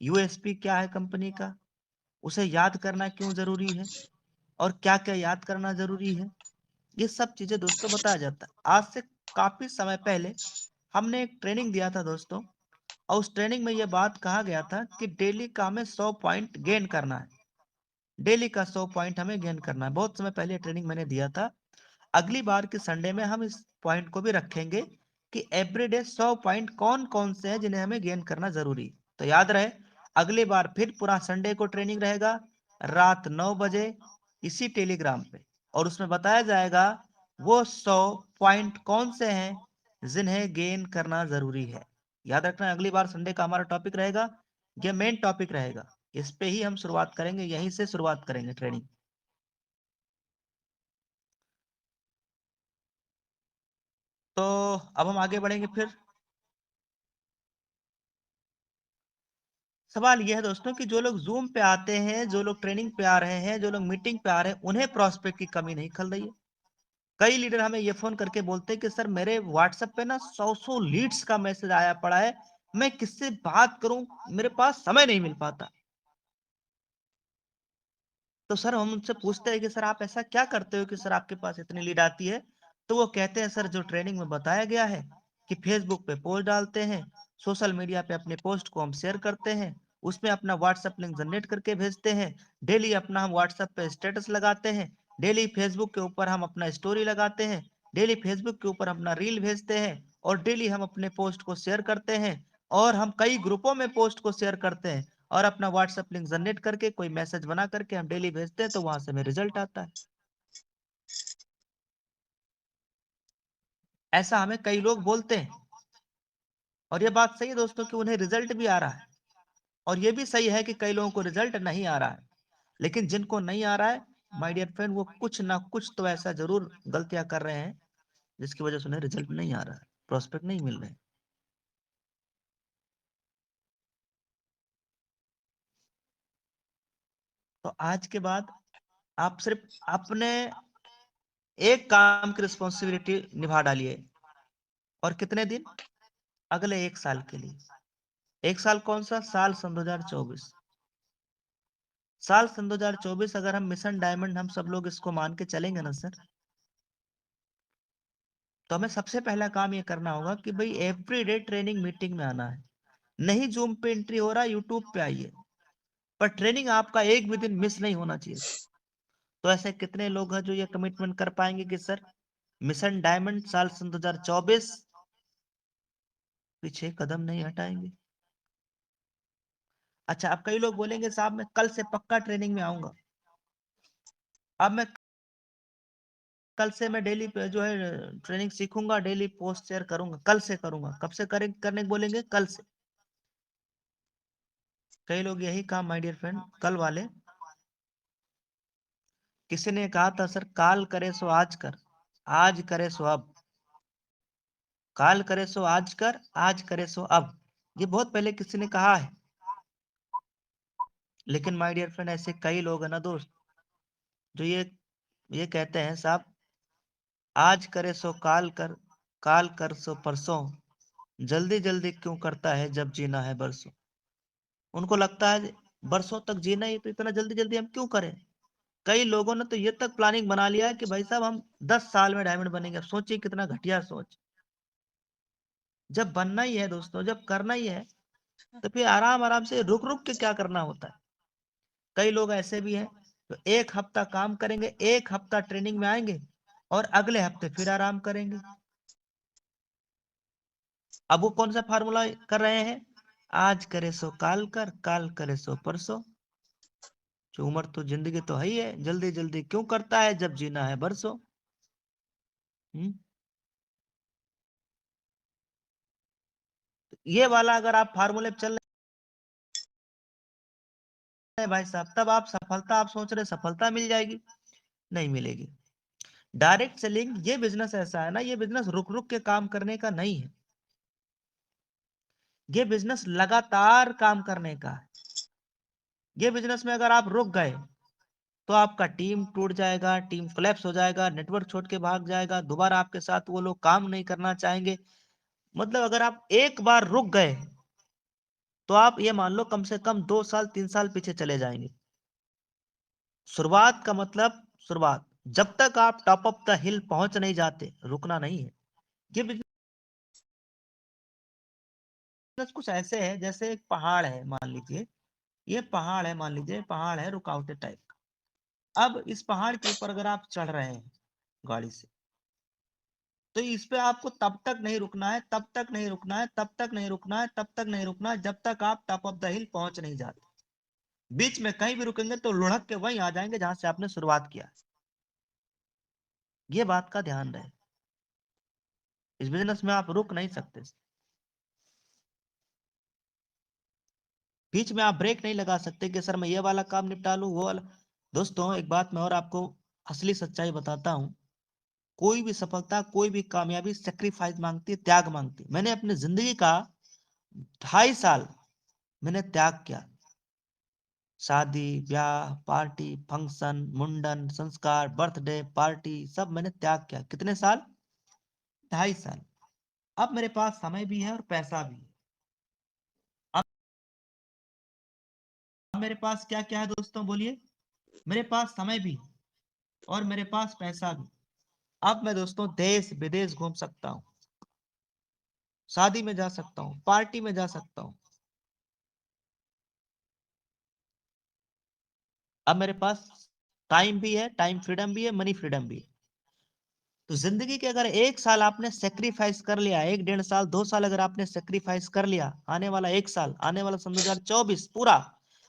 यूएसपी क्या है कंपनी का, उसे याद करना क्यों जरूरी है, और क्या क्या याद करना जरूरी है। ये सब चीजें दोस्तों बताया जाता है। आज से काफी समय पहले हमने एक ट्रेनिंग दिया था दोस्तों, और उस ट्रेनिंग में यह बात कहा गया था कि डेली का हमें 100 पॉइंट गेन करना है। डेली का 100 पॉइंट हमें गेन करना है। बहुत समय पहले ट्रेनिंग मैंने दिया था। अगली बार के संडे में हम इस पॉइंट को भी रखेंगे कि एवरीडे 100 पॉइंट कौन कौन से हैं जिन्हें हमें गेन करना जरूरी। तो याद रहे, अगली बार फिर पूरा संडे को ट्रेनिंग रहेगा, रात 9 बजे इसी टेलीग्राम पे, और उसमें बताया जाएगा वो 100 पॉइंट कौन से हैं जिन्हें गेन करना जरूरी है। याद रखना, अगली बार संडे का हमारा टॉपिक रहेगा, यह मेन टॉपिक रहेगा। इस पे ही हम शुरुआत करेंगे, यहीं से शुरुआत करेंगे ट्रेनिंग। तो अब हम आगे बढ़ेंगे। फिर सवाल यह है दोस्तों कि जो लोग जूम पे आते हैं, जो लोग ट्रेनिंग पे आ रहे हैं, जो लोग मीटिंग पे आ रहे हैं, उन्हें प्रोस्पेक्ट की कमी नहीं खल रही है। कई लीडर हमें ये फोन करके बोलते हैं कि सर मेरे व्हाट्सएप पे ना 100 लीड्स का मैसेज आया पड़ा है, मैं किससे बात करूं, मेरे पास समय नहीं मिल पाता। तो सर हम उनसे पूछते हैं कि सर आप ऐसा क्या करते हो कि सर आपके पास इतनी लीड आती है? तो वो कहते हैं सर जो ट्रेनिंग में बताया गया है कि फेसबुक पे पोस्ट डालते हैं, सोशल मीडिया पे अपने पोस्ट को हम शेयर करते हैं, उसमें अपना व्हाट्सएप लिंक जनरेट करके भेजते हैं, डेली अपना हम व्हाट्सएप पे स्टेटस लगाते हैं, डेली फेसबुक के ऊपर हम अपना स्टोरी लगाते हैं, डेली फेसबुक के ऊपर अपना रील भेजते हैं, और डेली हम अपने पोस्ट को शेयर करते हैं, और हम कई ग्रुपों में पोस्ट को शेयर करते हैं, और अपना व्हाट्सएप लिंक जनरेट करके कोई मैसेज बना करके हम डेली भेजते हैं, तो वहां से हमें रिजल्ट आता है। ऐसा हमें कई लोग बोलते हैं, और ये बात सही है दोस्तों कि उन्हें रिजल्ट भी आ रहा है, और ये भी सही है कि कई लोगों को रिजल्ट नहीं आ रहा है। लेकिन जिनको नहीं आ रहा है, माय डियर फ्रेंड, वो कुछ ना कुछ तो ऐसा जरूर गलतियां कर रहे हैं जिसकी वजह से उन्हें रिजल्ट नहीं आ रहा है, प्रोस्पेक्ट नहीं मिल रहे। तो आज के बाद आप सिर्फ अपने एक काम की रिस्पॉन्सिबिलिटी निभा डालिए, और कितने दिन? अगले 1 साल के लिए। 1 साल कौन सा? साल सन 2024। साल सन 2024 अगर हम मिशन डायमंड हम सब लोग इसको मान के चलेंगे ना सर, तो हमें सबसे पहला काम ये करना होगा कि भाई एवरीडे ट्रेनिंग मीटिंग में आना है। नहीं जूम पे एंट्री हो रहा, यूट्यूब पे आइए, पर ट्रेनिंग आपका एक भी दिन मिस नहीं होना चाहिए। तो ऐसे कितने लोग हैं जो ये कमिटमेंट कर पाएंगे कि सर मिशन डायमंड साल सन 2024 पीछे कदम नहीं हटाएंगे? अच्छा, अब कई लोग बोलेंगे साहब मैं कल से पक्का ट्रेनिंग में आऊंगा, अब मैं कल से मैं डेली पे जो है ट्रेनिंग सीखूंगा, डेली पोस्ट शेयर करूंगा, कल से करूंगा। कब से करने को बोलेंगे? कल से। कई लोग यही काम, माय डियर फ्रेंड, कल वाले, किसी ने कहा था सर काल करे सो आज कर, आज करे सो अब, काल करे सो आज कर, आज करे सो अब। ये बहुत पहले किसी ने कहा है, लेकिन माय डियर फ्रेंड ऐसे कई लोग हैं ना दोस्त, जो ये कहते हैं साहब आज करे सो काल कर, काल कर सो परसों, जल्दी जल्दी क्यों करता है जब जीना है बरसों। उनको लगता है बरसों तक जीना है तो इतना जल्दी जल्दी हम क्यों करें। कई लोगों ने तो ये तक प्लानिंग बना लिया है कि भाई साहब हम 10 साल में डायमंड बनेंगे। अब सोचिए कितना घटिया सोच। जब बनना ही है दोस्तों, जब करना ही है, तो फिर आराम आराम से रुक रुक के क्या करना होता है। कई लोग ऐसे भी हैं तो 1 हफ्ता काम करेंगे, 1 हफ्ता ट्रेनिंग में आएंगे, और अगले हफ्ते फिर आराम करेंगे। अब वो कौन सा फार्मूला कर रहे हैं? आज करे सो काल कर, काल करे सो परसों। जो उम्र तो जिंदगी तो है ही है, जल्दी जल्दी क्यों करता है जब जीना है बरसों। ये वाला अगर आप फार्मूले पे चल रहे हैं भाई साहब, तब आप सफलता, आप सोच रहे सफलता मिल जाएगी, नहीं मिलेगी। डायरेक्ट सेलिंग ये बिजनेस ऐसा है ना, ये बिजनेस रुक रुक के काम करने का नहीं है, ये बिजनेस लगातार काम करने का है। ये बिजनेस में अगर आप रुक गए तो आपका टीम टूट जाएगा, टीम कोलैप्स हो जाएगा, नेटवर्क छोड़ के भाग जाएगा, दोबारा आपके साथ वो लोग काम नहीं करना चाहेंगे। मतलब अगर आप एक बार रुक गए तो आप ये मान लो कम से कम 2 साल 3 साल पीछे चले जाएंगे। शुरुआत का मतलब शुरुआत, जब तक आप टॉप ऑफ द हिल पहुंच नहीं जाते, रुकना नहीं है। ये बिजनेस कुछ ऐसे है जैसे एक पहाड़ है, मान लीजिए ये पहाड़ है, मान लीजिए पहाड़ है रुकावटे टाइप का। अब इस पहाड़ के ऊपर अगर आप चढ़ रहे हैं गाड़ी से, तो इस पे आपको तब तक नहीं रुकना है, तब तक नहीं रुकना है, तब तक नहीं रुकना है, तब तक नहीं रुकना है, जब तक आप टॉप ऑफ द हिल पहुंच नहीं जाते। बीच में कहीं भी रुकेंगे तो लुढ़क के वहीं आ जाएंगे जहां से आपने शुरुआत किया। ये बात का ध्यान रहे, इस बिजनेस में आप रुक नहीं सकते, बीच में आप ब्रेक नहीं लगा सकते कि सर मैं ये वाला काम निपटा लूं, वो वाला। दोस्तों एक बात मैं और आपको असली सच्चाई बताता हूं, कोई भी सफलता, कोई भी कामयाबी सेक्रीफाइस मांगती है, त्याग मांगती है। मैंने अपनी जिंदगी का 2.5 साल मैंने त्याग किया। शादी, ब्याह, पार्टी, फंक्शन, मुंडन, संस्कार, बर्थडे पार्टी, सब मैंने त्याग किया। कितने साल? 2.5 साल। अब मेरे पास समय भी है और पैसा भी है। अब मेरे पास क्या क्या है दोस्तों, बोलिए? मेरे पास समय भी और मेरे पास पैसा भी। अब मैं दोस्तों देश विदेश घूम सकता हूँ। शादी में जा सकता हूँ, पार्टी में जा सकता हूँ। अब मेरे पास टाइम भी है, टाइम फ्रीडम भी है, मनी फ्रीडम भी है। तो जिंदगी के अगर 1 साल आपने सेक्रीफाइस कर लिया, 1 1.5 साल 2 साल अगर आपने सेक्रीफाइस कर लिया, आने वाला 1 साल, आने वाला सन 2024 पूरा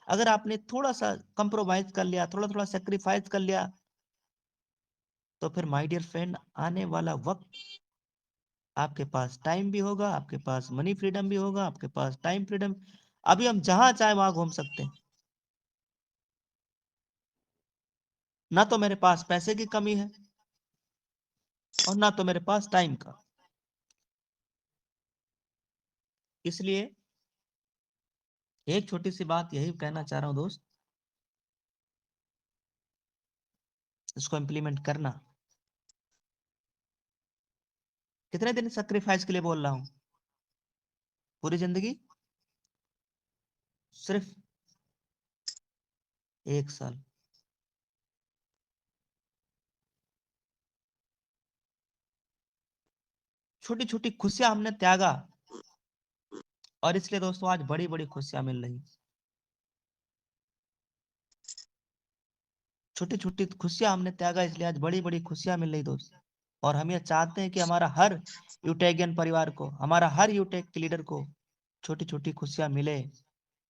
अगर आपने थोड़ा सा कंप्रोमाइज कर लिया, थोड़ा थोड़ा सेक्रीफाइस कर लिया, तो फिर माय डियर फ्रेंड, आने वाला वक्त आपके पास टाइम भी होगा, आपके पास मनी फ्रीडम भी होगा, आपके पास टाइम फ्रीडम। अभी हम जहां चाहे वहां घूम सकते हैं। ना तो मेरे पास पैसे की कमी है और ना तो मेरे पास टाइम का। इसलिए एक छोटी सी बात यही कहना चाह रहा हूं दोस्त, इसको इम्प्लीमेंट करना। कितने दिन सेक्रीफाइस के लिए बोल रहा हूं? पूरी जिंदगी? सिर्फ 1 साल। छोटी छोटी खुशियां हमने त्यागा, और इसलिए दोस्तों आज बड़ी बड़ी खुशियां मिल रही। छोटी छोटी खुशियां हमने त्यागा, इसलिए आज बड़ी बड़ी खुशियां मिल रही दोस्त। और हम ये चाहते हैं कि हमारा हर यूटेगियन परिवार को, हमारा हर यूटेक के लीडर को छोटी छोटी खुशियां मिले,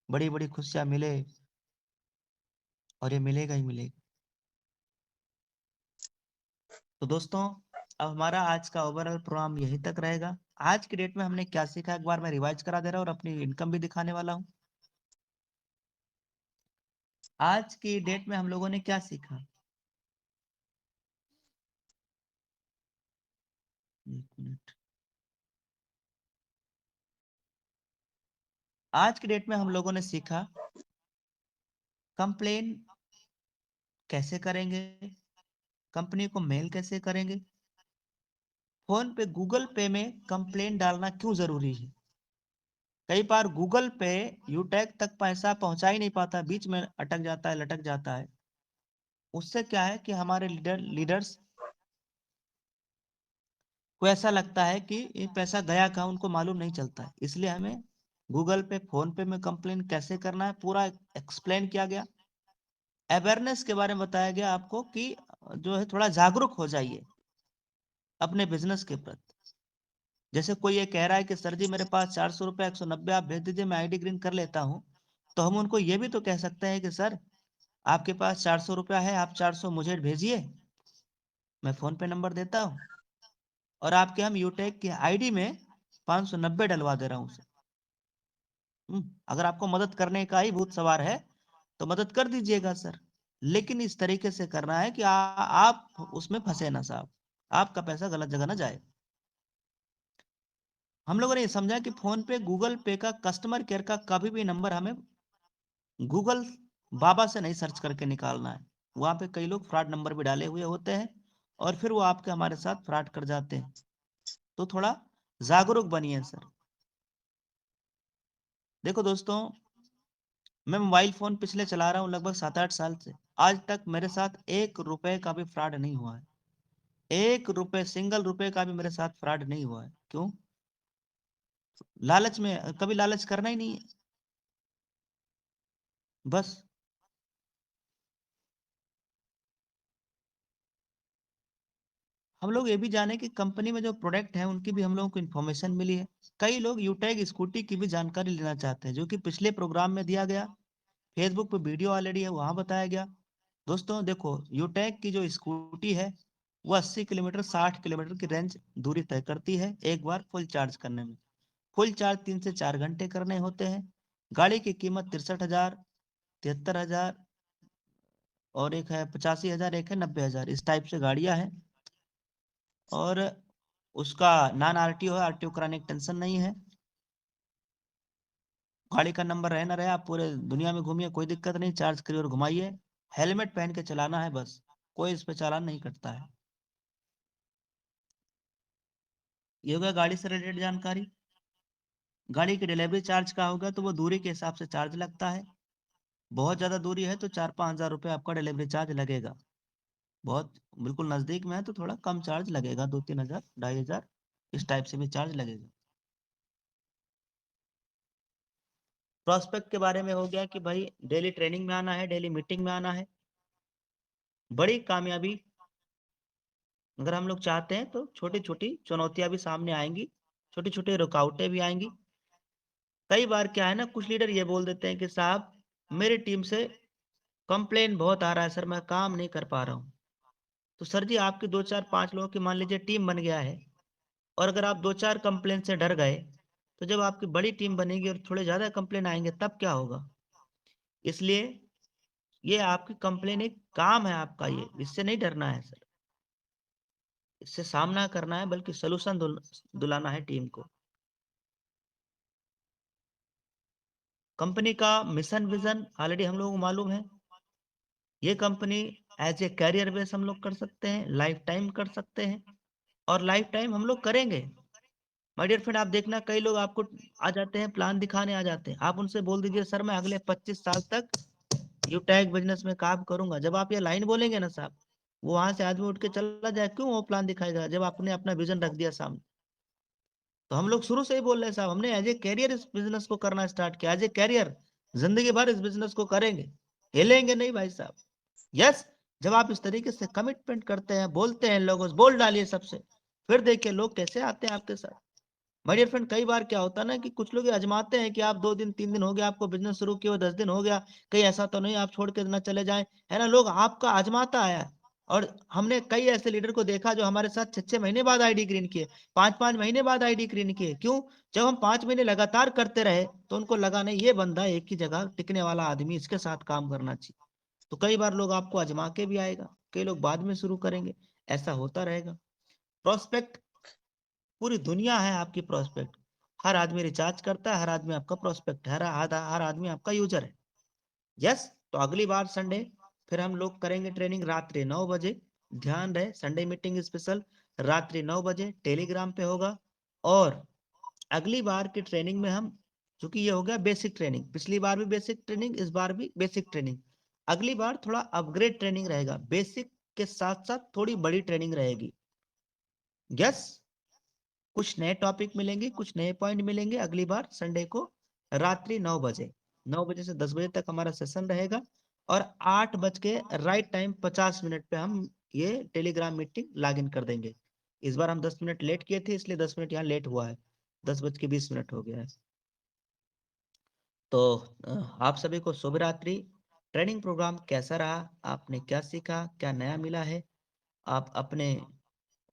बड़ी बड़ी खुशियां मिले, और ये मिलेगा ही मिलेगा। तो दोस्तों, अब हमारा आज का ओवरऑल प्रोग्राम यहीं तक रहेगा। आज की डेट में हमने क्या सीखा, एक बार मैं रिवाइज करा दे रहा हूँ और अपनी इनकम भी दिखाने वाला हूँ। आज की डेट में हम लोगों ने क्या सीखा? एक मिनट। आज की डेट में हम लोगों ने सीखा कंप्लेन कैसे करेंगे, कंपनी को मेल कैसे करेंगे, फोन पे गूगल पे में कंप्लेन डालना क्यों जरूरी है। कई बार गूगल पे यूटैग तक पैसा पहुंचा ही नहीं पाता, बीच में अटक जाता है, लटक जाता है। उससे क्या है कि हमारे लीडर्स को ऐसा लगता है कि ये पैसा गया कहाँ, उनको मालूम नहीं चलता है। इसलिए हमें गूगल पे, फोन पे में कंप्लेन कैसे करना है पूरा एक्सप्लेन किया गया। अवेयरनेस के बारे में बताया गया आपको कि जो है थोड़ा जागरूक हो जाइए अपने बिजनेस के प्रति। जैसे कोई ये कह रहा है कि सर जी मेरे पास 400 रुपये 190 आप भेज दीजिए, मैं आईडी ग्रीन कर लेता हूँ, तो हम उनको ये भी तो कह सकते हैं कि सर आपके पास 400 रुपया है, आप 400 मुझे भेजिए, मैं फोन पे नंबर देता हूँ, और आपके हम यूटेक की आईडी में 590 डलवा दे रहा हूँ उसे। अगर आपको मदद करने का ही भूत सवार है तो मदद कर दीजिएगा सर, लेकिन इस तरीके से करना है कि आप उसमें फंसे ना साहब, आपका पैसा गलत जगह ना जाए। हम लोगों ने ये समझा कि फोन पे, गूगल पे का कस्टमर केयर का कभी भी नंबर हमें गूगल बाबा से नहीं सर्च करके निकालना है। वहां पे कई लोग फ्रॉड नंबर भी डाले हुए होते हैं और फिर वो आपके हमारे साथ फ्रॉड कर जाते हैं। तो थोड़ा जागरूक बनिए सर। देखो दोस्तों, मैं मोबाइल फोन पिछले चला रहा हूँ लगभग 7 8 साल से। आज तक मेरे साथ 1 रुपए का भी फ्रॉड नहीं हुआ है। 1 रुपए, सिंगल रुपए का भी मेरे साथ फ्रॉड नहीं हुआ है। क्यों? लालच में, कभी लालच करना ही नहीं है बस। हम लोग ये भी जाने कि कंपनी में जो प्रोडक्ट है उनकी भी हम लोगों को इन्फॉर्मेशन मिली है। कई लोग यूटैग स्कूटी की भी जानकारी लेना चाहते हैं, जो कि पिछले प्रोग्राम में दिया गया। फेसबुक पे वीडियो ऑलरेडी है, वहां बताया गया। दोस्तों देखो, यूटैग की जो स्कूटी है वो 80 किलोमीटर 60 किलोमीटर की रेंज दूरी तय करती है एक बार फुल चार्ज करने में। फुल चार्ज 3 से 4 घंटे करने होते हैं। गाड़ी की कीमत 63,000, 73,000, और एक है 85,000, एक है 90,000, इस टाइप से गाड़ियां हैं। और उसका नॉन आरटीओ है, आरटीओ कराने की टेंशन नहीं है। गाड़ी का नंबर रहे ना रहे, आप पूरे दुनिया में घूमिए, कोई दिक्कत नहीं, चार्ज करिए और घुमाइए। हेलमेट पहन के चलाना है बस, कोई इस पे चालान नहीं कटता है। ये हो गया गाड़ी से रिलेटेड जानकारी। गाड़ी की डिलीवरी चार्ज का होगा तो वो दूरी के हिसाब से चार्ज लगता है। बहुत ज्यादा दूरी है तो 4 5 हज़ार रुपये आपका डिलीवरी चार्ज लगेगा। बहुत बिल्कुल नजदीक में है तो थोड़ा कम चार्ज लगेगा, 2 3 हज़ार 2.5 हज़ार, इस टाइप से भी चार्ज लगेगा। प्रोस्पेक्ट के बारे में हो गया कि भाई डेली ट्रेनिंग में आना है, डेली मीटिंग में आना है। बड़ी कामयाबी अगर हम लोग चाहते हैं तो छोटी छोटी चुनौतियां भी सामने आएंगी, छोटी छोटी रुकावटें भी आएंगी। कई बार क्या है ना, कुछ लीडर ये बोल देते हैं कि साहब मेरी टीम से कंप्लेन बहुत आ रहा है सर, मैं काम नहीं कर पा रहा हूँ। तो सर जी आपकी 2 4 5 लोगों की मान लीजिए टीम बन गया है, और अगर आप 2 4 कंप्लेन से डर गए तो जब आपकी बड़ी टीम बनेगी और थोड़े ज्यादा कंप्लेन आएंगे तब क्या होगा। इसलिए ये आपकी कंप्लेन एक काम है आपका, ये इससे नहीं डरना है सर, इससे सामना करना है, बल्कि सोल्यूशन दिलाना है टीम को। कंपनी का मिशन विजन ऑलरेडी हम लोगों को मालूम है। ये company as a career base हम लोग कर सकते हैं, लाइफ टाइम कर सकते हैं, और लाइफ टाइम हम लोग करेंगे। माय डियर फ्रेंड, आप देखना कई लोग आपको आ जाते हैं, प्लान दिखाने आ जाते हैं। आप उनसे बोल दीजिए सर मैं अगले 25 साल तक यूटैग बिजनेस में काम करूंगा। जब आप ये लाइन बोलेंगे ना साहब, वो वहां से आदमी उठ के चला जाए, क्यों वो प्लान दिखाएगा जब आपने अपना विजन रख दिया सामने। तो हम लोग शुरू से ही बोल रहे हैं साहब, हमने एज ए कैरियर इस बिजनेस को करना स्टार्ट किया, एज ए कैरियर जिंदगी भर इस बिजनेस को करेंगे, हिलेंगे नहीं भाई साहब। यस, जब आप इस तरीके से कमिटमेंट करते हैं, बोलते हैं, लोगों से बोल डालिए सबसे, फिर देखिए लोग कैसे आते हैं आपके साथ। माय डियर फ्रेंड, कई बार क्या होता है ना कि कुछ लोग ये आजमाते हैं कि आप 2 दिन 3 दिन हो गया आपको बिजनेस शुरू किए हुए, 10 दिन हो गया, कहीं ऐसा तो नहीं आप छोड़ के ना चले जाएं, है ना। लोग आपका आजमाता है, और हमने कई ऐसे लीडर को देखा जो हमारे साथ 6 6 महीने बाद आईडी ग्रीन किए, 5 5 महीने बाद आईडी ग्रीन किए। क्यों? जब हम 5 महीने लगातार करते रहे तो उनको लगा नहीं ये बंदा एक ही जगह टिकने वाला आदमी, इसके साथ काम करना चाहिए। तो कई बार लोग आपको आजमा के भी आएगा, कई लोग बाद में शुरू करेंगे, ऐसा होता रहेगा। प्रोस्पेक्ट पूरी दुनिया है आपकी प्रोस्पेक्ट। हर आदमी रिचार्ज करता है, हर आदमी आपका प्रोस्पेक्ट है, हर आदमी आपका यूजर है। यस, तो अगली बार संडे फिर हम लोग करेंगे ट्रेनिंग रात्रि 9 बजे। ध्यान रहे संडे मीटिंग स्पेशल रात्रि 9 बजे टेलीग्राम पे होगा। और अगली बार की ट्रेनिंग में हम, चूंकि ये हो गया बेसिक ट्रेनिंग, पिछली बार भी बेसिक ट्रेनिंग, इस बार भी बेसिक ट्रेनिंग, अगली बार थोड़ा अपग्रेड ट्रेनिंग रहेगा, बेसिक के साथ साथ थोड़ी बड़ी ट्रेनिंग रहेगी। यस, कुछ नए टॉपिक मिलेंगे, कुछ नए पॉइंट मिलेंगे अगली बार संडे को रात्रि 9 बजे। 9 बजे से 10 बजे तक हमारा सेशन रहेगा, और 8 बज के राइट टाइम 50 मिनट पे हम ये टेलीग्राम मीटिंग लॉग इन कर देंगे। इस बार हम 10 मिनट लेट किए थे, इसलिए 10 मिनट यहाँ लेट हुआ है, 10 बज के 20 मिनट हो गया है। तो आप सभी को शुभ रात्रि। ट्रेनिंग प्रोग्राम कैसा रहा, आपने क्या सीखा, क्या नया मिला है, आप अपने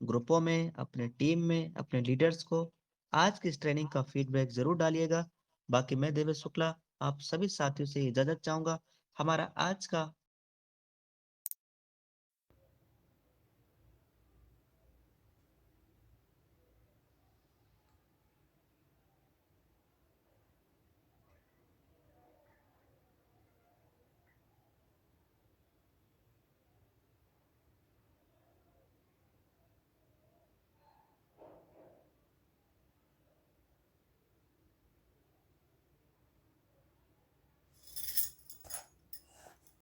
ग्रुपों में, अपने टीम में, अपने लीडर्स को आज की इस ट्रेनिंग का फीडबैक जरूर डालिएगा। बाकी मैं देवेश शुक्ला आप सभी साथियों से इजाजत चाहूंगा। हमारा आज का